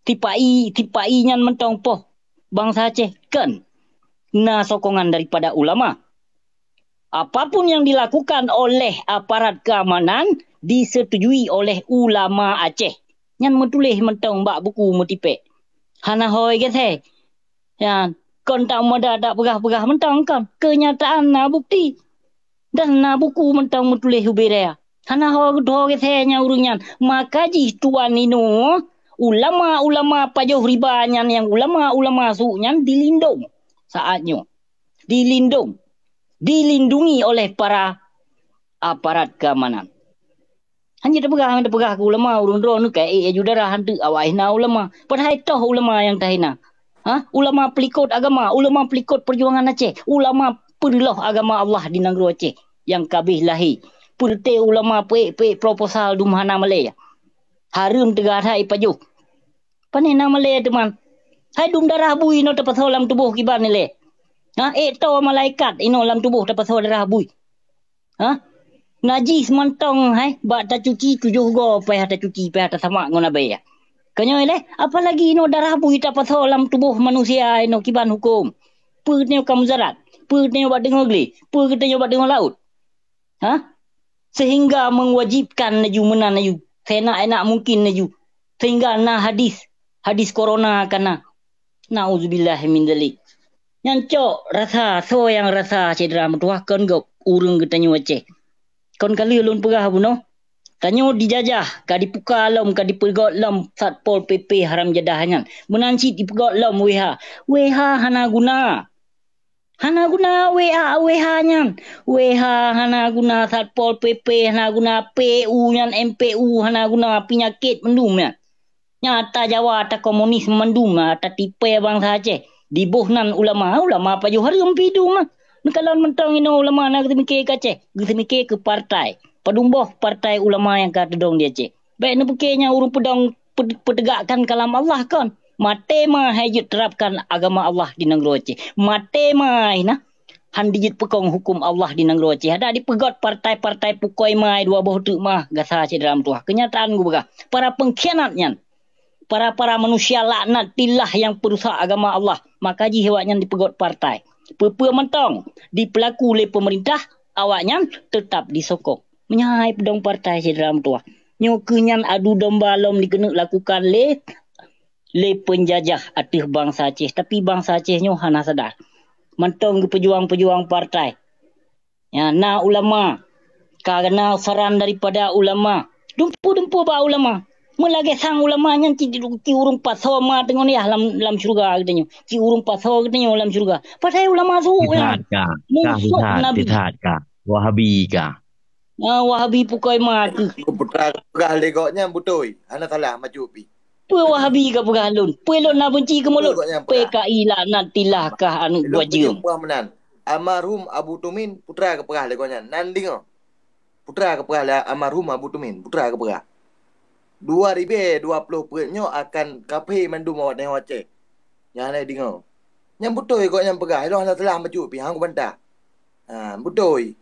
Tipai nyan mentong poh bangsa Aceh kan. Na sokongan daripada ulama. Apapun yang dilakukan oleh aparat keamanan disetujui oleh ulama Aceh. Yang menulis mentong bak buku mutipek. Hana hoi gethe. Ya, kon tak moda tak pegah-pegah mentong kon. Kenyataan na bukti. Dan na buku mentong menulis hubiraya. Hana hoi gethe nya urunyan. Maka jih tuan ino ulama-ulama pajoh riba nyan yang ulama-ulama su nyan dilindung saatnya. Dilindungi oleh para aparat keamanan. Hanya dah pegah ke ulama urun drone kai judara hantu awak hina ulama. Padahal toh ulama yang tahina. Ulama pelikut agama, ulama pelikut perjuangan Aceh, ulama periloh agama Allah di Negeri Aceh yang kabih lahi. Perte ulama pe proposal dumhana Malaya. Harum tegah hai pajuh. Panena Malaya teman. Hai dum darah bui no dapat dalam tubuh kiban ni le. To malaikat ino dalam tubuh dapat darah bui. Najis mentong hai bak tak cuci tujuh go payah tak cuci payah tak sama ngona bay. Kanyo ile apalagi no darah bui ta pasal dalam tubuh manusia no kiban hukum. Pernyo kamu zarat, pernyo bak dengar geli, pernyo bak dengar laut. Ha? Sehingga mewajibkan naju menan naju. Enak mungkin naju. Sehingga na hadis corona kana. Nauzubillah min dzalik. Nyancok rasa so yang rasa cedera metuah kon gop urung getanyo Aceh. Kon kali ulun pegah buno. Tanyo dijajah, ka dipuka lom, ka dipegot lom Satpol PP haram jadahanyan. Menanci dipegot lom WH. WH hana guna. Hana guna WH nyan. WH hana guna Satpol PP, hana guna PU nyan, MPU hana guna penyakit mendum nyan. Nyata Jawa ta komunis mendum ta tipe bangsa Aceh. Dibuhnan ulama pajuh hari umpidu mah. Kalau mentang ino ulama nak mikir ke Aceh, mikir ke partai. Padumboh partai ulama yang kata dong dia Aceh. Baik ni bukenya urung pedang petegakkan kalam Allah kan. Mate mah hajut terapkan agama Allah di negeri Aceh. Mate mah nah han dijit pekong hukum Allah di negeri Aceh. Ada dipegot partai-partai pukoi mai dua boh tu mah gasa Aceh dalam tuah. Kenyataan gue begah. Para pengkhianatnya. Para manusia laknat tilah yang perusak agama Allah. Maka ji hewaknya dipegot partai. Pepua mentong dipelaku oleh pemerintah awaknya tetap disokong. Menyahai pedang partai dalam tuah. Nyokenyan adu domba lom dikena lakukan le penjajah atih bangsa Aceh. Tapi bangsa Aceh nyo hana sadar. Mentong ke pejuang-pejuang partai. Ya, na ulama. Karena saran daripada ulama. Dumpu ba ulama. Melagi sang ulama nya ci urung paso ma tengon ya lam surga katanya. Ci urung paso katanya lam surga. Padahal ulama su ya. Musuh Nabi. Wahabi ka. Wahabi pukoi mak. Putra pegah legoknya butoi. Ana salah maju pi. Pe Wahabi ka pegah lun. Pe lun na benci ke mulut. PKI laknat tilah kah anu buat jium. Menan. Almarhum Abu Tumin putra ke pegah legoknya. Nanding. Putra ke pegah almarhum Abu Tumin. Putra ke pegah. 2020 punya akan kape mandum awak dengan Aceh. Yang lain dengar. Yang betul kau yang pegah. Hello anda telah maju pi hang bantah. Betul.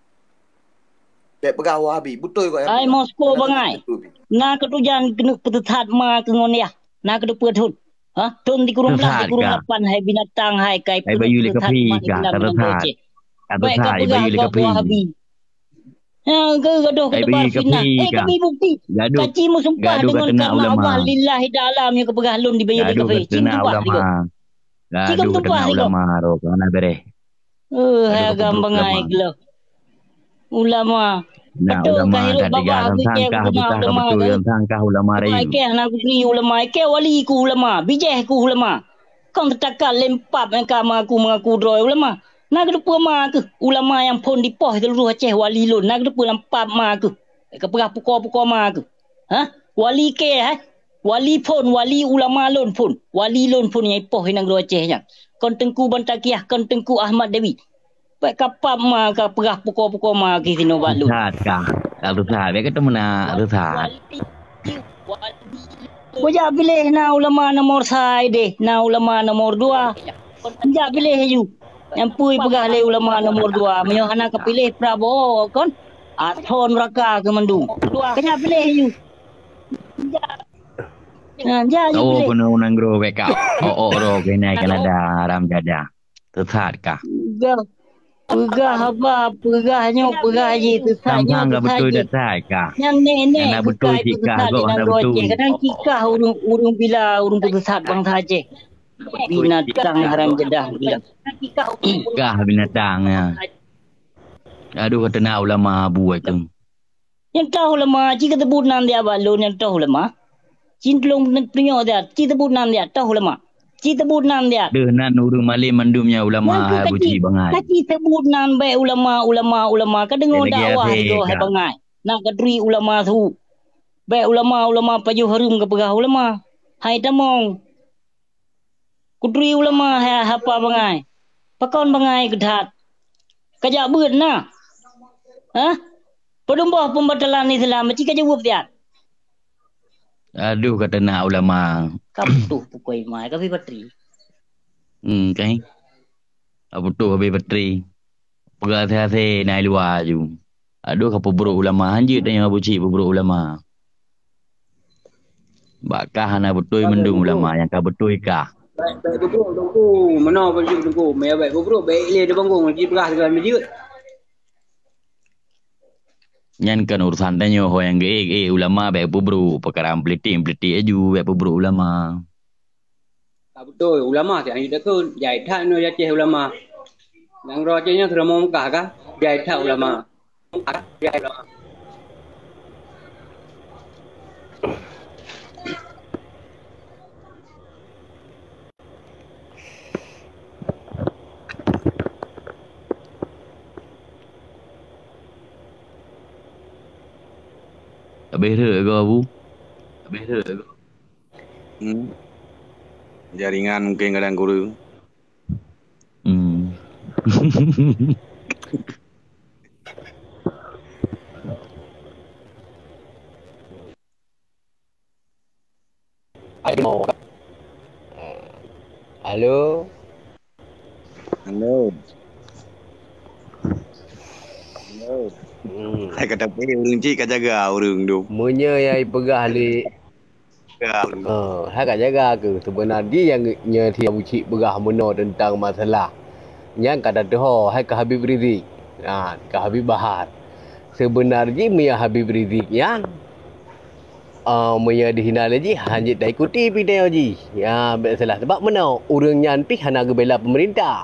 Dek pegah Wahabi. Betul kau yang. Ai Moskow bangai. Na ketujan kena petethat ma ke ngon ya. Na kedu petun. Ha? Tun di kurung 8 hai binatang hai kai. Ai bayu le kapi ka tetethat. Baik ka pegah Wahabi. Gaduh ke depan fitnah. Kami bukti. Kaci mu sumpah dengan karena Allah lillahi ta'ala yang kepegah lun di bayu di kafe. Cing tumpah tiga. Cing tumpah tiga. Gampang aja lo. Ulama. Ulama tadi garam sangkah betul ulama rai. Ke anak kuri ulama ke wali ku ulama, bijeh ku ulama. Kau tertakal lempap yang kamu mengaku droi ulama. Nak depa ma ke ulama yang pun dipoh seluruh Aceh wali lun. Nak depa lampap ma ke. Kepegah pukul-pukul ma ke. Ha? Wali ke wali pun wali ulama lun pun. Wali lun pun yang poh nang Aceh nya. Kon tengku Bantakiah, kon tengku Ahmad Dewi. Baik kapap ma ka pegah pukul-pukul ma ke sino bat lun. Sat ka. Lalu sat be ketemu na sat. Boja pilih na ulama nomor 1 deh, na ulama nomor 2. Ja pilih you. Yang pui pegah le ulama nomor 2 menyo anak kepilih Prabowo kon aton raka ke mendung kenya pilih you ja oh kono nanggro beka ro kena Kanada ram jada tethat ka pegah apa pegahnya pegah je tethatnya enggak betul tethat ka yang nenek nak betul jika go nak betul kadang kikah urung bila urung tethat bangsa Aceh. Binatang haram jedah bila. Kah binatangnya. Aduh kata nak ulama buat tu. Yang tahu ulama, jika tebut nan dia balon yang tahu ulama. Cintlong punya dia, jika tebut nan dia tahu ulama. Jika tebut nan dia. Deh nan urung malim mandumnya ulama buci bangai. Jika tebut nan baik ulama kadengo dakwah itu hai bangai. Nak kedui ulama tu. Baik ulama pajuh harum ke pegah ulama. Hai tamong. Kudri ulama apa bangai. Pakon bangai kedat. Kajak beut na. Ha? Pedumboh pembatalan Islam macam jawab dia. Aduh kata nak ulama. Kaptuh pukoi mai kapi bateri. Kai. Apa tu habis bateri. Pegal saya naik luar ju. Aduh apa buruk ulama anjir tanya abu cik buruk ulama. Bakah hana betul mendung ulama yang kah betul kah? Baik beberuk tunggu. Mana baju tunggu. Mai baik beberuk baik le di banggung lagi perah segala masjid. Nyan kan urusan tanya ho yang ulama baik bubru perkara peliting aju baik bubru ulama. Tak betul ulama siang kita tu jai tak no jai ulama. Yang rojanya sudah mau muka kah? Jai tak ulama. Jai ulama. Habis ke Abu? Habis ke? Jaringan mungkin kadang kurang. Halo. Halo. Halo. Saya kata pergi urang cik kat jaga urang tu. Munya yang pegah li. Hak jaga ke sebenarnya yang nyati Abu Cik pegah meno tentang masalah. Yang kata tu hai ke Habib Rizik. Ke Habib Bahar. Sebenarnya Mia Habib Rizik yang Mia dihina lagi hanya tak ikuti video ji. Ya, salah sebab mana orang nyantik hanya gebela pemerintah.